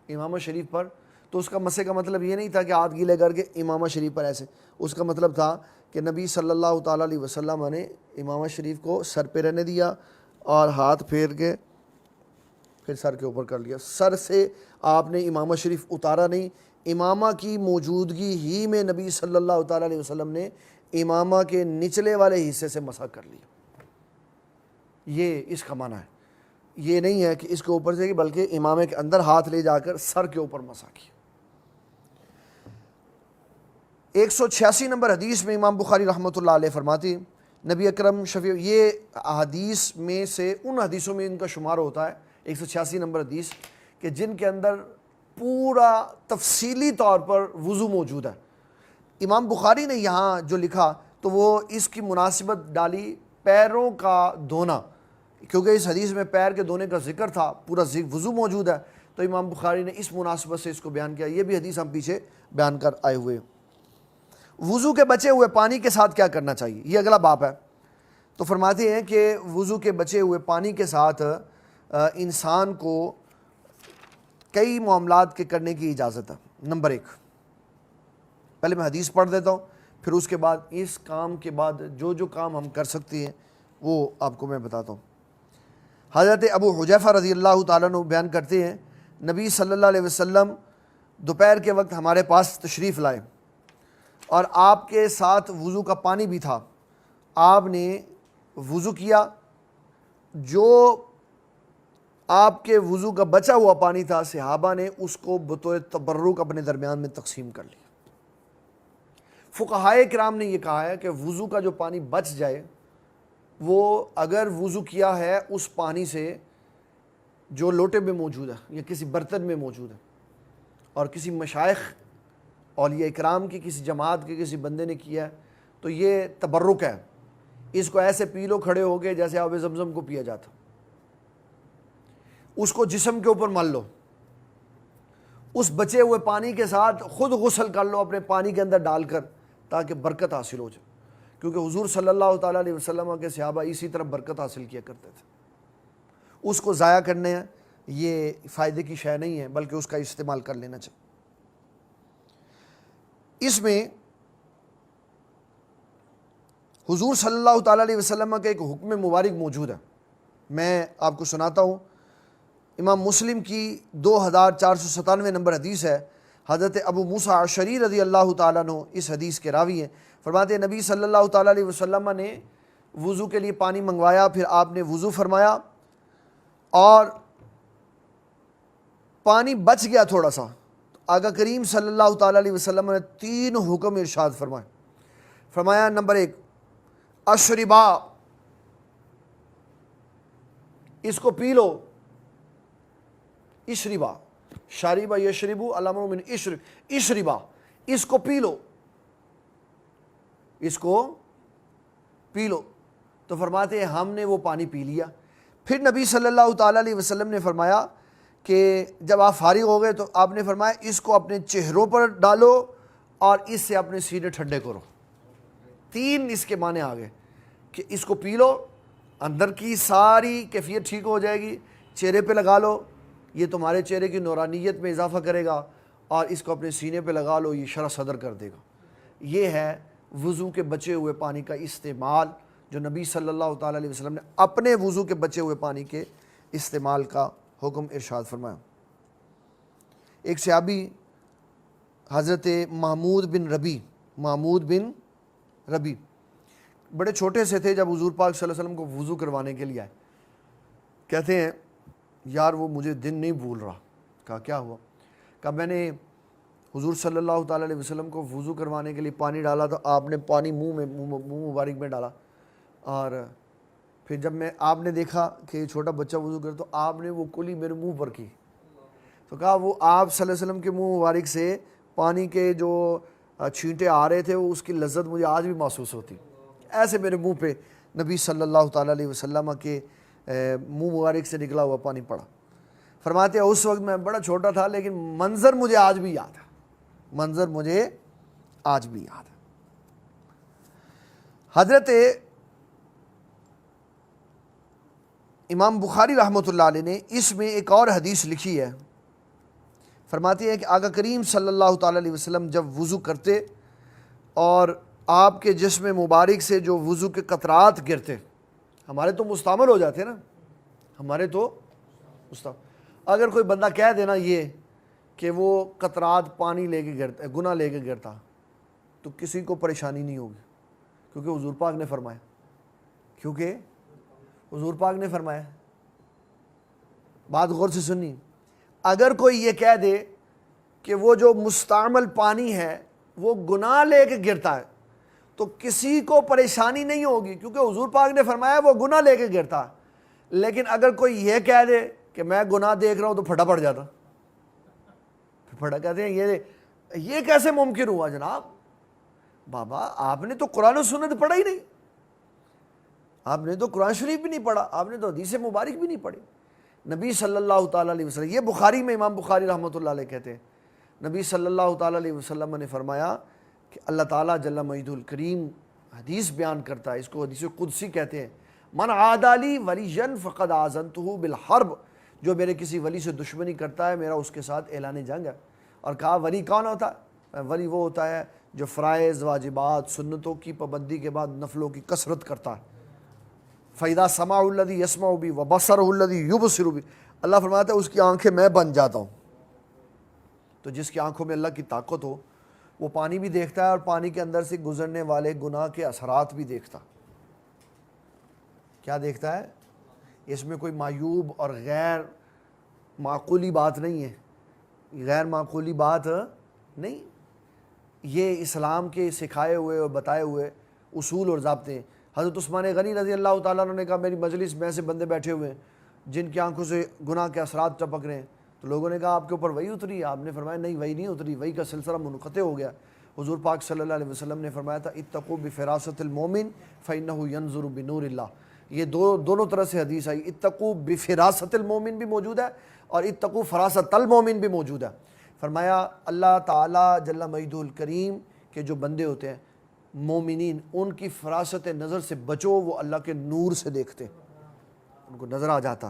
امامہ شریف پر۔ تو اس کا مسح کا مطلب یہ نہیں تھا کہ ہاتھ گیلے کر کے امامہ شریف پر ایسے، اس کا مطلب تھا کہ نبی صلی اللہ تعالیٰ علیہ وسلم نے امامہ شریف کو سر پہ رہنے دیا اور ہاتھ پھیر کے پھر سر کے اوپر کر لیا. سر سے آپ نے امامہ شریف اتارا نہیں, امامہ کی موجودگی ہی میں نبی صلی اللہ تعالیٰ علیہ وسلم نے امامہ کے نچلے والے حصے سے مسح کر لیا. یہ اس کا معنی ہے. یہ نہیں ہے کہ اس کے اوپر سے, بلکہ امامے کے اندر ہاتھ لے جا کر سر کے اوپر مسح کیا. 186 نمبر حدیث میں امام بخاری رحمۃ اللہ علیہ فرماتے ہیں, نبی اکرم شفیع, یہ حدیث میں سے ان حدیثوں میں ان کا شمار ہوتا ہے 186 نمبر حدیث کہ جن کے اندر پورا تفصیلی طور پر وضو موجود ہے. امام بخاری نے یہاں جو لکھا تو وہ اس کی مناسبت ڈالی پیروں کا دھونا, کیونکہ اس حدیث میں پیر کے دھونے کا ذکر تھا, پورا وضو موجود ہے, تو امام بخاری نے اس مناسبت سے اس کو بیان کیا. یہ بھی حدیث ہم پیچھے بیان کر آئے ہوئے. وضو کے بچے ہوئے پانی کے ساتھ کیا کرنا چاہیے, یہ اگلا باب ہے. تو فرماتے ہیں کہ وضو کے بچے ہوئے پانی کے ساتھ انسان کو کئی معاملات کے کرنے کی اجازت ہے. نمبر 1, پہلے میں حدیث پڑھ دیتا ہوں, پھر اس کے بعد اس کام کے بعد جو کام ہم کر سکتے ہیں وہ آپ کو میں بتاتا ہوں. حضرت ابو حذیفہ رضی اللہ تعالیٰ عنہ بیان کرتے ہیں, نبی صلی اللہ علیہ وسلم دوپہر کے وقت ہمارے پاس تشریف لائے اور آپ کے ساتھ وضو کا پانی بھی تھا. آپ نے وضو کیا, جو آپ کے وضو کا بچا ہوا پانی تھا صحابہ نے اس کو بطور تبرک اپنے درمیان میں تقسیم کر لیا. فقہائے کرام نے یہ کہا ہے کہ وضو کا جو پانی بچ جائے وہ اگر وضو کیا ہے اس پانی سے جو لوٹے میں موجود ہے یا کسی برتن میں موجود ہے, اور کسی مشائخ اولیاء اکرام کی کسی جماعت کے کسی بندے نے کیا ہے, تو یہ تبرک ہے. اس کو ایسے پی لو کھڑے ہو گئے جیسے آب زمزم کو پیا جاتا. اس کو جسم کے اوپر مل لو, اس بچے ہوئے پانی کے ساتھ خود غسل کر لو اپنے پانی کے اندر ڈال کر, تاکہ برکت حاصل ہو جائے. کیونکہ حضور صلی اللہ تعالیٰ علیہ وسلم کے صحابہ اسی طرح برکت حاصل کیا کرتے تھے. اس کو ضائع کرنے ہیں یہ فائدے کی شے نہیں ہے, بلکہ اس کا استعمال کر لینا چاہیے. اس میں حضور صلی اللہ تعالیٰ علیہ وسلم کا ایک حکم مبارک موجود ہے, میں آپ کو سناتا ہوں. امام مسلم کی 2497 نمبر حدیث ہے. حضرت ابو موسیٰ اشعری رضی اللہ تعالیٰ عنہ اس حدیث کے راوی ہیں. فرماتے ہیں نبی صلی اللہ تعالیٰ علیہ وسلم نے وضو کے لیے پانی منگوایا, پھر آپ نے وضو فرمایا اور پانی بچ گیا تھوڑا سا. آقا کریم صلی اللہ تعالیٰ علیہ وسلم نے 3 حکم ارشاد فرمائے. فرمایا نمبر 1, اشربا, اس کو پی لو. اشربا, شاربا یشربو علامہ من اشربا, اس کو پی لو, اس کو پی لو. تو فرماتے ہیں ہم نے وہ پانی پی لیا. پھر نبی صلی اللہ تعالیٰ علیہ وسلم نے فرمایا کہ جب آپ فارغ ہو گئے تو آپ نے فرمایا اس کو اپنے چہروں پر ڈالو اور اس سے اپنے سینے ٹھنڈے کرو. 3 اس کے معنی آ گئے کہ اس کو پی لو, اندر کی ساری کیفیت ٹھیک ہو جائے گی, چہرے پہ لگا لو, یہ تمہارے چہرے کی نورانیت میں اضافہ کرے گا, اور اس کو اپنے سینے پہ لگا لو, یہ شرح صدر کر دے گا. یہ ہے وضو کے بچے ہوئے پانی کا استعمال جو نبی صلی اللہ تعالیٰ علیہ وسلم نے اپنے وضو کے بچے ہوئے پانی کے استعمال کا حکم ارشاد فرمایا. ایک صحابی حضرت محمود بن ربی بڑے چھوٹے سے تھے جب حضور پاک صلی اللہ علیہ وسلم کو وضو کروانے کے لیے آئے. کہتے ہیں یار وہ مجھے دن نہیں بھول رہا. کہا کیا ہوا؟ کہا میں نے حضور صلی اللہ تعالیٰ علیہ وسلم کو وضو کروانے کے لیے پانی ڈالا تو آپ نے پانی منہ مبارک میں ڈالا, اور پھر جب آپ نے دیکھا کہ چھوٹا بچہ وضو کرے تو آپ نے وہ کلی میرے منہ پر کی. تو کہا وہ آپ صلی اللہ علیہ وسلم کے منہ مبارک سے پانی کے جو چھینٹے آ رہے تھے وہ اس کی لذت مجھے آج بھی محسوس ہوتی. ایسے میرے منہ پہ نبی صلی اللہ تعالیٰ علیہ وسلم کے منہ مبارک سے نکلا ہوا پانی پڑا. فرماتے ہیں اس وقت میں بڑا چھوٹا تھا لیکن منظر مجھے آج بھی یاد ہے, منظر مجھے آج بھی یاد ہے. حضرت امام بخاری رحمۃ اللہ علیہ نے اس میں ایک اور حدیث لکھی ہے. فرماتے ہیں کہ آقا کریم صلی اللہ تعالیٰ علیہ وسلم جب وضو کرتے اور آپ کے جسم مبارک سے جو وضو کے قطرات گرتے, ہمارے تو مستعمل ہو جاتے نا, ہمارے تو اگر کوئی بندہ کہہ دینا یہ کہ وہ قطرات پانی لے کے گرتا، گناہ لے کے گرتا، تو کسی کو پریشانی نہیں ہوگی، کیونکہ حضور پاک نے فرمایا، کیونکہ حضور پاک نے فرمایا۔ بات غور سے سنی، اگر کوئی یہ کہہ دے کہ وہ جو مستعمل پانی ہے وہ گناہ لے کے گرتا ہے تو کسی کو پریشانی نہیں ہوگی، کیونکہ حضور پاک نے فرمایا وہ گناہ لے کے گرتا ہے۔ لیکن اگر کوئی یہ کہہ دے کہ میں گناہ دیکھ رہا ہوں تو پھٹا پڑ جاتا، پھٹا کہتے ہیں یہ کیسے ممکن ہوا جناب؟ بابا آپ نے تو قرآن و سنت پڑھا ہی نہیں، آپ نے تو قرآن شریف بھی نہیں پڑھا، آپ نے تو حدیث مبارک بھی نہیں پڑھی۔ نبی صلی اللہ تعالیٰ علیہ وسلم، یہ بخاری میں امام بخاری رحمۃ اللہ علیہ کہتے ہیں، نبی صلی اللہ تعالیٰ علیہ وسلم نے فرمایا کہ اللہ تعالیٰ جل مجدہ الکریم حدیث بیان کرتا ہے، اس کو حدیث قدسی کہتے ہیں، من عادی لی ولیا فقد آذنتہ بالحرب، جو میرے کسی ولی سے دشمنی کرتا ہے میرا اس کے ساتھ اعلان جنگ ہے۔ اور کہا ولی کون ہوتا ہے؟ ولی وہ ہوتا ہے جو فرائض، واجبات، سنتوں کی پابندی کے بعد نفلوں کی کثرت کرتا ہے۔ فَإِذَا سَمَعُ الَّذِي يَسْمَعُ بِهِ وَبَصَرُهُ الَّذِي يُبْصِرُ بِهِ، اللہ فرماتا ہے اس کی آنکھیں میں بن جاتا ہوں۔ تو جس کی آنکھوں میں اللہ کی طاقت ہو وہ پانی بھی دیکھتا ہے اور پانی کے اندر سے گزرنے والے گناہ کے اثرات بھی دیکھتا۔ کیا دیکھتا ہے؟ اس میں کوئی معیوب اور غیر معقولی بات نہیں ہے، غیر معقولی بات نہیں، یہ اسلام کے سکھائے ہوئے اور بتائے ہوئے اصول اور ضابطے ہیں۔ حضرت عثمان غنی رضی اللہ تعالیٰ عنہ نے کہا میری مجلس میں ایسے بندے بیٹھے ہوئے ہیں جن کی آنکھوں سے گناہ کے اثرات ٹپک رہے ہیں، تو لوگوں نے کہا آپ کے اوپر وحی اتری ہے؟ آپ نے فرمایا نہیں وحی نہیں اتری، وحی کا سلسلہ منقطع ہو گیا۔ حضور پاک صلی اللہ علیہ وسلم نے فرمایا تھا اتقوا بفراست المومن فإنہ ینظر بنور اللہ، یہ دونوں طرح سے حدیث آئی، اتقوا بفراست المومن بھی موجود ہے اور اتقوا فراست المومن بھی موجود ہے۔ فرمایا اللہ تعالیٰ جل مجدہ الکریم کے جو بندے ہوتے ہیں مومنین، ان کی فراست نظر سے بچو، وہ اللہ کے نور سے دیکھتے، ان کو نظر آ جاتا،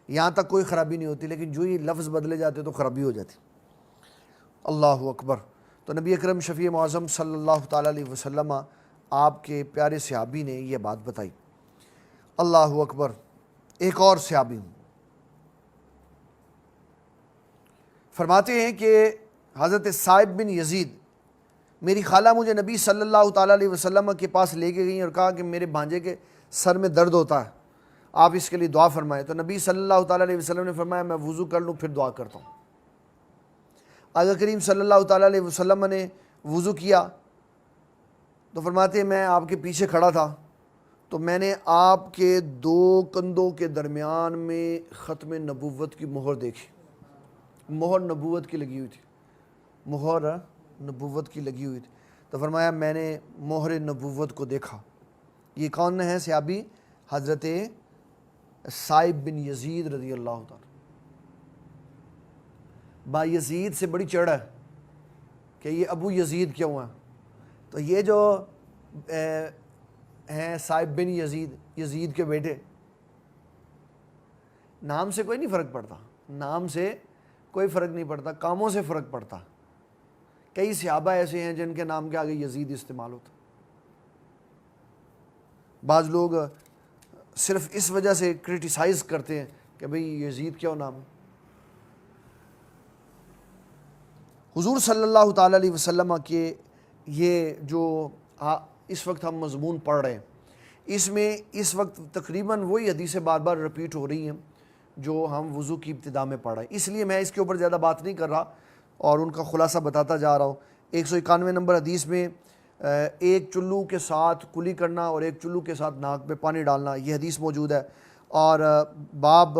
یہاں تک کوئی خرابی نہیں ہوتی، لیکن جو یہ لفظ بدلے جاتے تو خرابی ہو جاتی۔ اللہ اکبر۔ تو نبی اکرم شفیع معظم صلی اللہ تعالیٰ علیہ وسلم آپ کے پیارے صحابی نے یہ بات بتائی۔ اللہ اکبر۔ ایک اور صحابی فرماتے ہیں کہ حضرت صائب بن یزید، میری خالہ مجھے نبی صلی اللہ تعالیٰ علیہ وسلم کے پاس لے کے گئیں اور کہا کہ میرے بھانجے کے سر میں درد ہوتا ہے، آپ اس کے لیے دعا فرمائیں۔ تو نبی صلی اللہ تعالیٰ علیہ وسلم نے فرمایا میں وضو کر لوں پھر دعا کرتا ہوں۔ آقا کریم صلی اللہ تعالیٰ علیہ وسلم نے وضو کیا تو فرماتے ہیں میں آپ کے پیچھے کھڑا تھا تو میں نے آپ کے دو کندھوں کے درمیان میں ختم نبوت کی مہر دیکھی، مہر نبوت کی لگی ہوئی تھی، مہر نبوت کی لگی ہوئی تھی۔ تو فرمایا میں نے مہر نبوت کو دیکھا۔ یہ کون ہے صحابی؟ حضرت صائب بن یزید رضی اللہ تعالیٰ۔ با یزید سے بڑی چڑھ ہے کہ یہ ابو یزید کیوں ہے؟ تو یہ جو ہیں صائب بن یزید، یزید کے بیٹے، نام سے کوئی نہیں فرق پڑتا، نام سے کوئی فرق نہیں پڑتا، کاموں سے فرق پڑتا۔ کئی صحابہ ایسے ہیں جن کے نام کے آگے یزید استعمال ہوتا۔ بعض لوگ صرف اس وجہ سے کرٹیسائز کرتے ہیں کہ بھئی یزید کیوں نام ہے۔ حضور صلی اللہ تعالیٰ علیہ وسلم کے یہ جو اس وقت ہم مضمون پڑھ رہے ہیں، اس میں اس وقت تقریباً وہی حدیثیں بار بار رپیٹ ہو رہی ہیں جو ہم وضو کی ابتدا میں پڑھ رہے ہیں، اس لیے میں اس کے اوپر زیادہ بات نہیں کر رہا اور ان کا خلاصہ بتاتا جا رہا ہوں۔ 191 نمبر حدیث میں ایک چلو کے ساتھ کلی کرنا اور ایک چلو کے ساتھ ناک پہ پانی ڈالنا، یہ حدیث موجود ہے۔ اور باب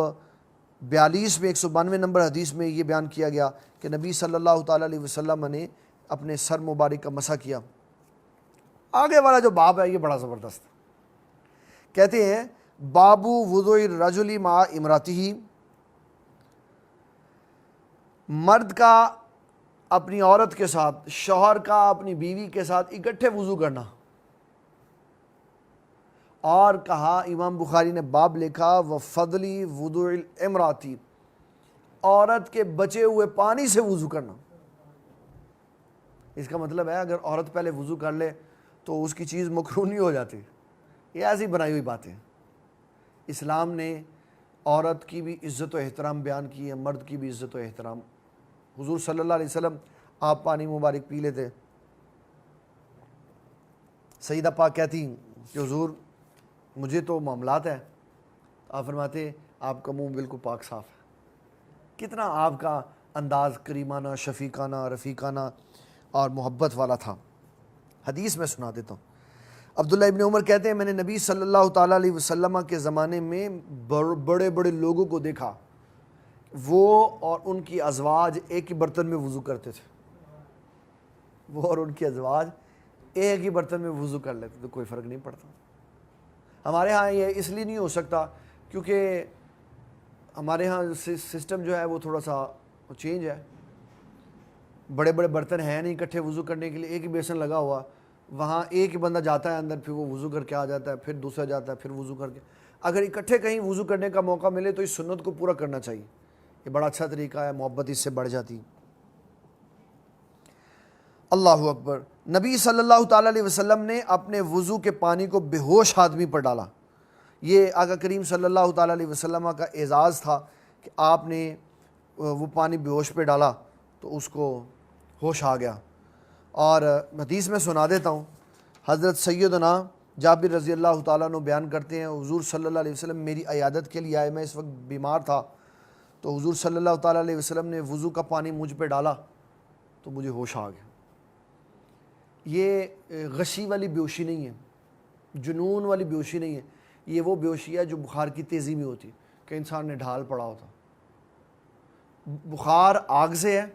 42 میں 192 نمبر حدیث میں یہ بیان کیا گیا کہ نبی صلی اللہ تعالیٰ علیہ وسلم نے اپنے سر مبارک کا مسح کیا۔ آگے والا جو باب ہے یہ بڑا زبردست ہے، کہتے ہیں بابو وضوء الرجل مع امراتہ، مرد کا اپنی عورت کے ساتھ، شوہر کا اپنی بیوی کے ساتھ اکٹھے وضو کرنا۔ اور کہا امام بخاری نے باب لکھا وفضل وضوء الامرات، عورت کے بچے ہوئے پانی سے وضو کرنا۔ اس کا مطلب ہے اگر عورت پہلے وضو کر لے تو اس کی چیز مکروہ نہیں ہو جاتی، یہ ایسی بنائی ہوئی باتیں۔ اسلام نے عورت کی بھی عزت و احترام بیان کی ہے، مرد کی بھی عزت و احترام۔ حضور صلی اللہ علیہ وسلم آپ پانی مبارک پی لیتے، سیدہ پاک کہتی کہ حضور مجھے تو معاملات ہے، آپ فرماتے آپ کا منہ بالکل پاک صاف ہے۔ کتنا آپ کا انداز کریمانہ، شفیقانہ، رفیقانہ اور محبت والا تھا۔ حدیث میں سنا دیتا ہوں۔ عبداللہ ابن عمر کہتے ہیں میں نے نبی صلی اللہ تعالیٰ علیہ وسلم کے زمانے میں بڑے بڑے لوگوں کو دیکھا، وہ اور ان کی ازواج ایک ہی برتن میں وضو کرتے تھے، وہ اور ان کی ازواج ایک ہی برتن میں وضو کر لیتے تو کوئی فرق نہیں پڑتا۔ ہمارے ہاں یہ اس لیے نہیں ہو سکتا کیونکہ ہمارے ہاں سسٹم جو ہے وہ تھوڑا سا چینج ہے، بڑے بڑے برتن ہیں نہیں اکٹھے وضو کرنے کے لیے، ایک ہی بیسن لگا ہوا، وہاں ایک ہی بندہ جاتا ہے اندر، پھر وہ وضو کر کے آ جاتا ہے، پھر دوسرا جاتا ہے، پھر وضو کر کے۔ اگر اکٹھے کہیں وضو کرنے کا موقع ملے تو اس سنت کو پورا کرنا چاہیے، یہ بڑا اچھا طریقہ ہے، محبت اس سے بڑھ جاتی۔ اللہ اکبر۔ نبی صلی اللہ تعالیٰ علیہ وسلم نے اپنے وضو کے پانی کو بے ہوش آدمی پر ڈالا۔ یہ آقا کریم صلی اللہ تعالیٰ علیہ وسلم کا اعزاز تھا کہ آپ نے وہ پانی بے ہوش پہ ڈالا تو اس کو ہوش آ گیا۔ اور حدیث میں سنا دیتا ہوں، حضرت سیدنا جابر رضی اللہ تعالیٰ عنہ بیان کرتے ہیں حضور صلی اللہ علیہ وسلم میری عیادت کے لیے آئے، میں اس وقت بیمار تھا، تو حضور صلی اللہ تعالیٰ علیہ وسلم نے وضو کا پانی مجھ پہ ڈالا تو مجھے ہوش آ گیا۔ یہ غشی والی بیہوشی نہیں ہے، جنون والی بیہوشی نہیں ہے، یہ وہ بیہوشی ہے جو بخار کی تیزی میں ہوتی کہ انسان نے ڈھال پڑا ہوتا۔ بخار آگ سے ہے،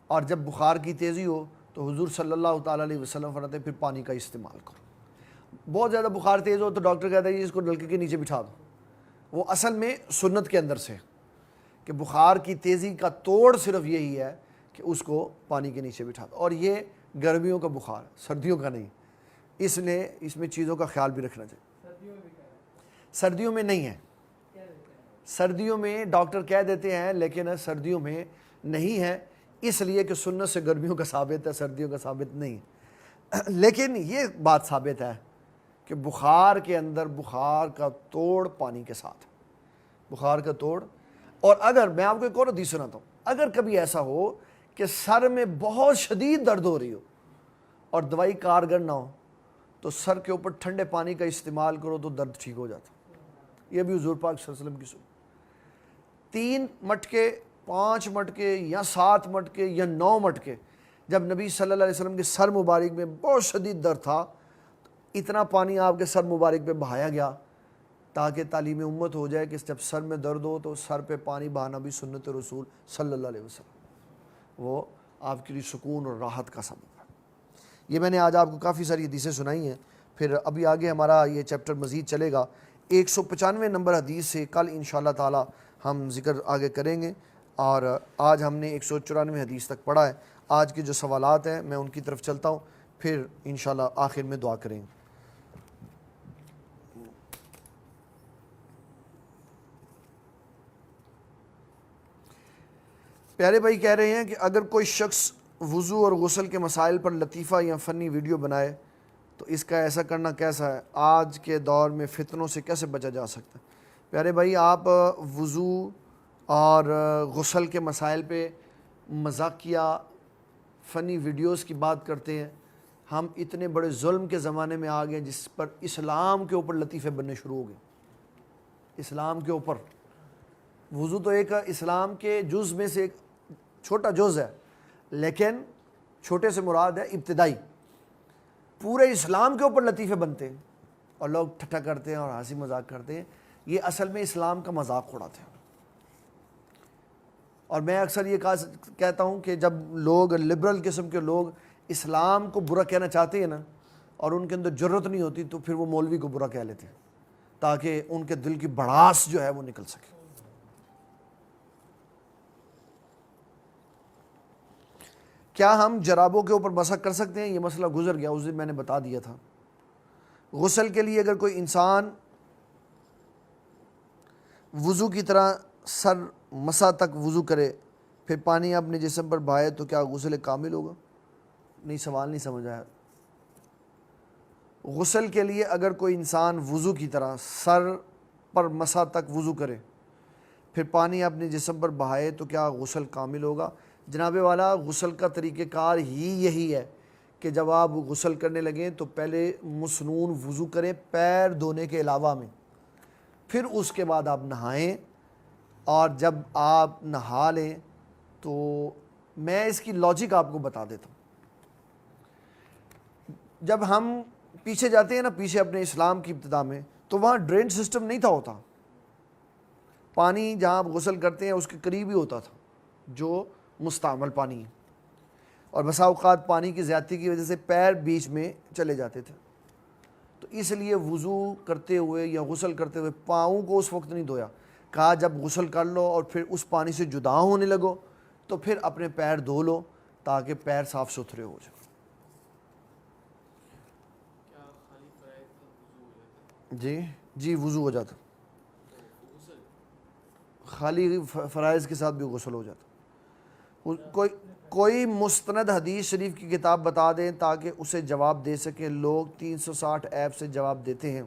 اور جب بخار کی تیزی ہو تو حضور صلی اللہ تعالیٰ علیہ وسلم فرماتے ہیں پھر پانی کا استعمال کرو۔ بہت زیادہ بخار تیز ہو تو ڈاکٹر کہتا ہے اس کو نلکے کے نیچے بٹھا دو، وہ اصل میں سنت کے اندر سے کہ بخار کی تیزی کا توڑ صرف یہی ہے کہ اس کو پانی کے نیچے بٹھا دو، اور یہ گرمیوں کا بخار، سردیوں کا نہیں، اس لیے اس میں چیزوں کا خیال بھی رکھنا چاہیے۔ سردیوں میں نہیں ہے، سردیوں میں ڈاکٹر کہہ دیتے ہیں لیکن سردیوں میں نہیں ہے، اس لیے کہ سنت سے گرمیوں کا ثابت ہے، سردیوں کا ثابت نہیں ہے۔ لیکن یہ بات ثابت ہے کہ بخار کے اندر بخار کا توڑ پانی کے ساتھ، بخار کا توڑ۔ اور اگر میں آپ کو ایک اور حدیث سناتا ہوں، اگر کبھی ایسا ہو کہ سر میں بہت شدید درد ہو رہی ہو اور دوائی کارگر نہ ہو تو سر کے اوپر ٹھنڈے پانی کا استعمال کرو تو درد ٹھیک ہو جاتا۔ یہ بھی حضور پاک صلی اللہ علیہ وسلم کی سنت۔ 3 مٹکے، 5 مٹکے یا 7 مٹکے یا 9 مٹکے، جب نبی صلی اللہ علیہ وسلم کے سر مبارک میں بہت شدید درد تھا اتنا پانی آپ کے سر مبارک پہ بہایا گیا تاکہ تعلیم امت ہو جائے کہ جب سر میں درد ہو تو سر پہ پانی بہانا بھی سنت رسول صلی اللہ علیہ وسلم، وہ آپ کے لیے سکون اور راحت کا سبب ہے۔ یہ میں نے آج آپ کو کافی ساری حدیثیں سنائی ہیں، پھر ابھی آگے ہمارا یہ چیپٹر مزید چلے گا۔ 195 نمبر حدیث سے کل انشاءاللہ تعالی ہم ذکر آگے کریں گے، اور آج ہم نے 194 حدیث تک پڑھا ہے۔ آج کے جو سوالات ہیں میں ان کی طرف چلتا ہوں، پھر انشاءاللہ آخر میں دعا کریں گے۔ پیارے بھائی کہہ رہے ہیں کہ اگر کوئی شخص وضو اور غسل کے مسائل پر لطیفہ یا فنی ویڈیو بنائے تو اس کا ایسا کرنا کیسا ہے؟ آج کے دور میں فتنوں سے کیسے بچا جا سکتا ہے؟ پیارے بھائی آپ وضو اور غسل کے مسائل پہ مذاقیہ فنی ویڈیوز کی بات کرتے ہیں۔ ہم اتنے بڑے ظلم کے زمانے میں آ گئے جس پر اسلام کے اوپر لطیفے بننے شروع ہو گئے۔ اسلام کے اوپر وضو تو ایک اسلام کے جز میں سے ایک چھوٹا جز ہے، لیکن چھوٹے سے مراد ہے ابتدائی۔ پورے اسلام کے اوپر لطیفے بنتے ہیں اور لوگ ٹھٹھا کرتے ہیں اور ہنسی مذاق کرتے ہیں، یہ اصل میں اسلام کا مذاق اڑاتے ہیں۔ اور میں اکثر یہ کہتا ہوں کہ جب لوگ لبرل قسم کے لوگ اسلام کو برا کہنا چاہتے ہیں نا اور ان کے اندر جرت نہیں ہوتی تو پھر وہ مولوی کو برا کہہ لیتے ہیں تاکہ ان کے دل کی بڑاس جو ہے وہ نکل سکے۔ کیا ہم جرابوں کے اوپر مسح کر سکتے ہیں؟ یہ مسئلہ گزر گیا، اس دن میں نے بتا دیا تھا۔ غسل کے لیے اگر کوئی انسان وضو کی طرح سر مسح تک وضو کرے پھر پانی اپنے جسم پر بہائے تو کیا غسل کامل ہوگا؟ نہیں، سوال نہیں سمجھ آیا۔ غسل کے لیے اگر کوئی انسان وضو کی طرح سر پر مسح تک وضو کرے پھر پانی اپنے جسم پر بہائے تو کیا غسل کامل ہوگا؟ جناب والا غسل کا طریقہ کار ہی یہی ہے کہ جب آپ غسل کرنے لگیں تو پہلے مسنون وضو کریں پیر دھونے کے علاوہ میں، پھر اس کے بعد آپ نہائیں، اور جب آپ نہا لیں تو میں اس کی لاجک آپ کو بتا دیتا ہوں۔ جب ہم پیچھے جاتے ہیں نا، پیچھے اپنے اسلام کی ابتدا میں، تو وہاں ڈرین سسٹم نہیں تھا ہوتا، پانی جہاں آپ غسل کرتے ہیں اس کے قریب ہی ہوتا تھا جو مستعمل پانی ہے، اور بسا اوقات پانی کی زیادتی کی وجہ سے پیر بیچ میں چلے جاتے تھے، تو اس لیے وضو کرتے ہوئے یا غسل کرتے ہوئے پاؤں کو اس وقت نہیں دھویا، کہا جب غسل کر لو اور پھر اس پانی سے جدا ہونے لگو تو پھر اپنے پیر دھو لو تاکہ پیر صاف ستھرے ہو جائیں۔ جی وضو ہو جاتا، خالی فرائض کے ساتھ بھی غسل ہو جاتا۔ کوئی مستند حدیث شریف کی کتاب بتا دیں تاکہ اسے جواب دے سکیں، لوگ 360 ایپ سے جواب دیتے ہیں۔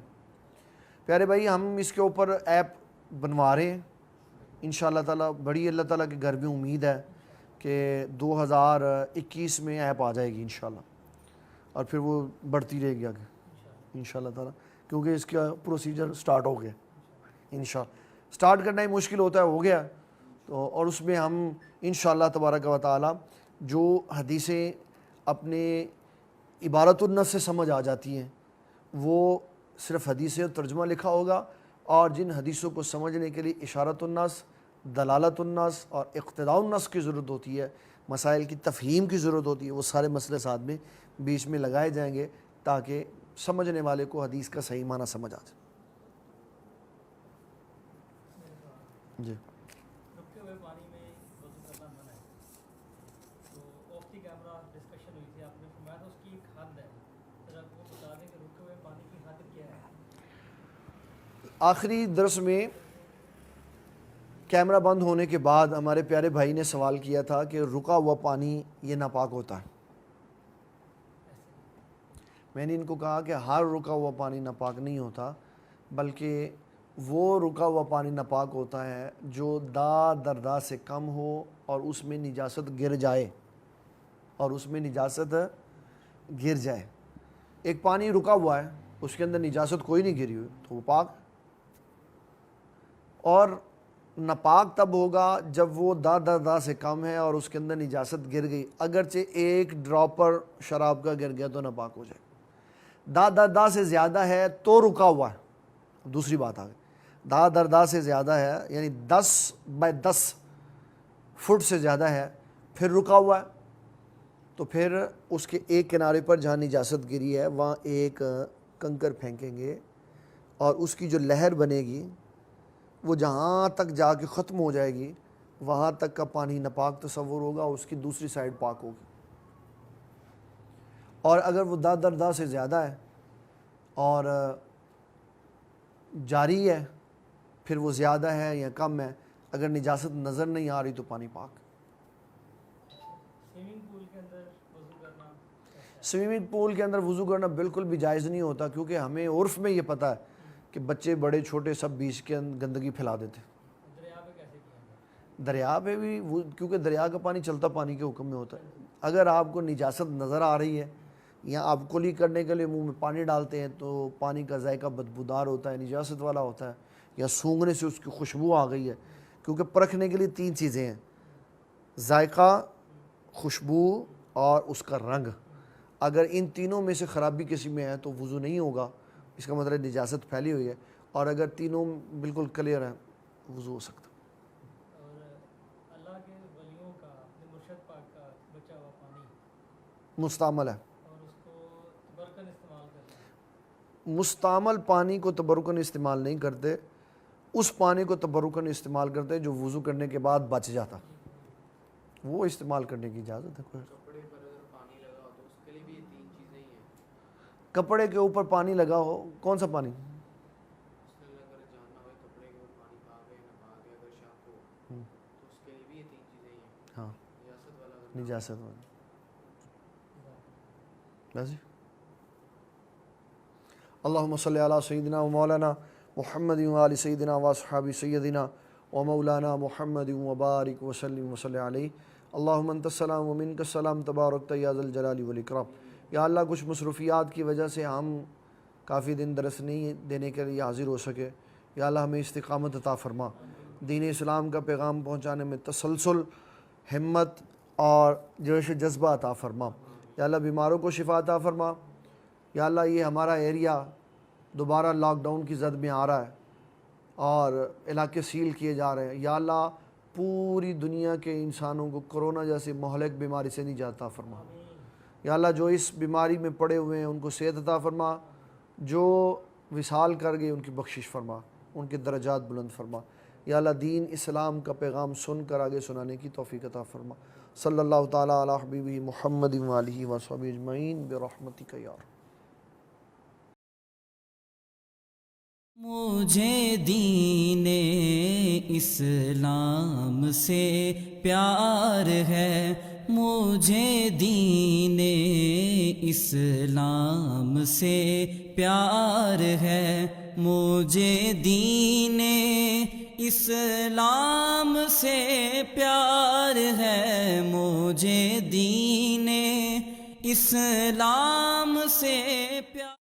پیارے بھائی، ہم اس کے اوپر ایپ بنوا رہے ہیں انشاءاللہ تعالیٰ، بڑی اللہ تعالیٰ کے گھر میں امید ہے کہ 2021 میں ایپ آ جائے گی انشاءاللہ، اور پھر وہ بڑھتی رہے گی آگے انشاءاللہ تعالیٰ، کیونکہ اس کا پروسیجر سٹارٹ ہو گیا انشاءاللہ۔ سٹارٹ کرنا ہی مشکل ہوتا ہے، ہو گیا تو، اور اس میں ہم انشاءاللہ تبارک و تعالیٰ جو حدیثیں اپنے عبارت النص سے سمجھ آ جاتی ہیں وہ صرف حدیثیں ترجمہ لکھا ہوگا، اور جن حدیثوں کو سمجھنے کے لیے اشارت النص، دلالت النص اور اقتضاء النص کی ضرورت ہوتی ہے، مسائل کی تفہیم کی ضرورت ہوتی ہے، وہ سارے مسئلے ساتھ میں بیچ میں لگائے جائیں گے تاکہ سمجھنے والے کو حدیث کا صحیح معنی سمجھ آ جائے۔ جی رکے ہوئے پانی میں وضو کرنا منع ہے، تو آف دی کیمرہ ڈسکشن ہوئی تھی، آپ نے فرمایا تھا اس کی ایک حد ہے، ذرا وہ بتا دیں کہ رکے ہوئے پانی کی حد کیا ہے؟ آخری درس میں کیمرہ بند ہونے کے بعد ہمارے پیارے بھائی نے سوال کیا تھا کہ رکا ہوا پانی یہ ناپاک ہوتا ہے۔ میں نے ان کو کہا کہ ہر رکا ہوا پانی ناپاک نہیں ہوتا، بلکہ وہ رکا ہوا پانی ناپاک ہوتا ہے جو دا در دا سے کم ہو اور اس میں نجاست گر جائے، ایک پانی رکا ہوا ہے اس کے اندر نجاست کوئی نہیں گری ہوئی تو وہ پاک، اور ناپاک تب ہوگا جب وہ دا در دا سے کم ہے اور اس کے اندر نجاست گر گئی، اگرچہ ایک ڈراپر شراب کا گر گیا تو ناپاک ہو جائے، دا در دا سے زیادہ ہے تو رکا ہوا ہے۔ دوسری بات آ گئی، دا در دا سے زیادہ ہے یعنی 10x10 فٹ سے زیادہ ہے پھر رکا ہوا ہے، تو پھر اس کے ایک کنارے پر جہاں نجاست گری ہے وہاں ایک کنکر پھینکیں گے، اور اس کی جو لہر بنے گی وہ جہاں تک جا کے ختم ہو جائے گی وہاں تک کا پانی ناپاک تصور ہوگا، اس کی دوسری سائڈ پاک ہوگی، اور اگر وہ دا در دا سے زیادہ ہے اور جاری ہے پھر وہ زیادہ ہے یا کم ہے، اگر نجاست نظر نہیں آ رہی تو پانی پاک۔ سوئمنگ پول کے اندر وضو کرنا سوئمنگ پول کے اندر وضو کرنا بالکل بھی جائز نہیں ہوتا، کیونکہ ہمیں عرف میں یہ پتہ ہے کہ بچے بڑے چھوٹے سب بیچ کے گندگی پھیلا دیتے۔ دریا پہ کیسے کیا؟ دریا پہ بھی کیونکہ دریا کا پانی چلتا پانی کے حکم میں ہوتا ہے، اگر آپ کو نجاست نظر آ رہی ہے یا آپ کلی کرنے کے لیے منہ میں پانی ڈالتے ہیں تو پانی کا ذائقہ بدبودار ہوتا ہے، نجاست والا ہوتا ہے، یا سونگھنے سے اس کی خوشبو آ گئی ہے، کیونکہ پرکھنے کے لیے 3 چیزیں ہیں، ذائقہ، خوشبو اور اس کا رنگ، اگر ان تینوں میں سے خرابی کسی میں ہے تو وضو نہیں ہوگا، اس کا مطلب نجاست پھیلی ہوئی ہے، اور اگر تینوں بالکل کلیئر ہیں وضو ہو سکتا۔ اور اللہ کے ولیوں کا، اپنے مرشد پاک کا بچا ہوا پانی مستعمل ہے، اور اس کو تبرکن استعمال کرنا، مستعمل پانی کو تبرکن استعمال نہیں کرتے، اس پانی کو تبرکن استعمال کرتے جو وضو کرنے کے بعد بچ جاتا، وہ استعمال کرنے کی اجازت ہے۔ کوئی کپڑے پر اگر پانی لگا ہو تو اس کے لیے بھی یہ 3 چیزیں ہی ہیں۔ کپڑے کے اوپر پانی لگا ہو، کون سا پانی؟ اس نے اگر جاننا ہو کپڑے کے اوپر پانی پاک ہے نہ پاک ہے، اگر شک ہو تو اس کے لیے بھی یہ 3 چیزیں ہی ہیں۔ ہاں، نجاست والا اگر نجاست والا۔ بس اللہم صلی علی سیدنا و مولانا محمد و آل سیدنا و اصحاب سیدنا ومولانا محمد وبارک وسلم وصلی علیہ اللہم انت السلام ومنک السلام تبارک یا ذا الجلال والاکرام۔ یا اللہ کچھ مصروفیات کی وجہ سے ہم کافی دن درس نہیں دینے کے لیے حاضر ہو سکے، یا اللہ ہمیں استقامت عطا فرما، دین اسلام کا پیغام پہنچانے میں تسلسل، ہمت اور جوش جذبہ عطا فرما۔ یا اللہ بیماروں کو شفا عطا فرما۔ یا اللہ یہ ہمارا ایریا دوبارہ لاک ڈاؤن کی زد میں آ رہا ہے اور علاقے سیل کیے جا رہے ہیں، یا اللہ پوری دنیا کے انسانوں کو کرونا جیسی مہلک بیماری سے نجات عطا فرما۔ یا اللہ جو اس بیماری میں پڑے ہوئے ہیں ان کو صحت عطا فرما، جو وصال کر گئے ان کی بخشش فرما، ان کے درجات بلند فرما۔ یا اللہ دین اسلام کا پیغام سن کر آگے سنانے کی توفیق عطا فرما۔ صلی اللہ تعالیٰ علی حبیبہ محمد وآلہ وصحبہ اجمعین برحمتک یا رب۔ مجھے دین اسلام سے پیار ہے، مجھے دین اسلام سے پیار ہے، مجھے دین اسلام سے پیار ہے، مجھے دین اسلام سے پیار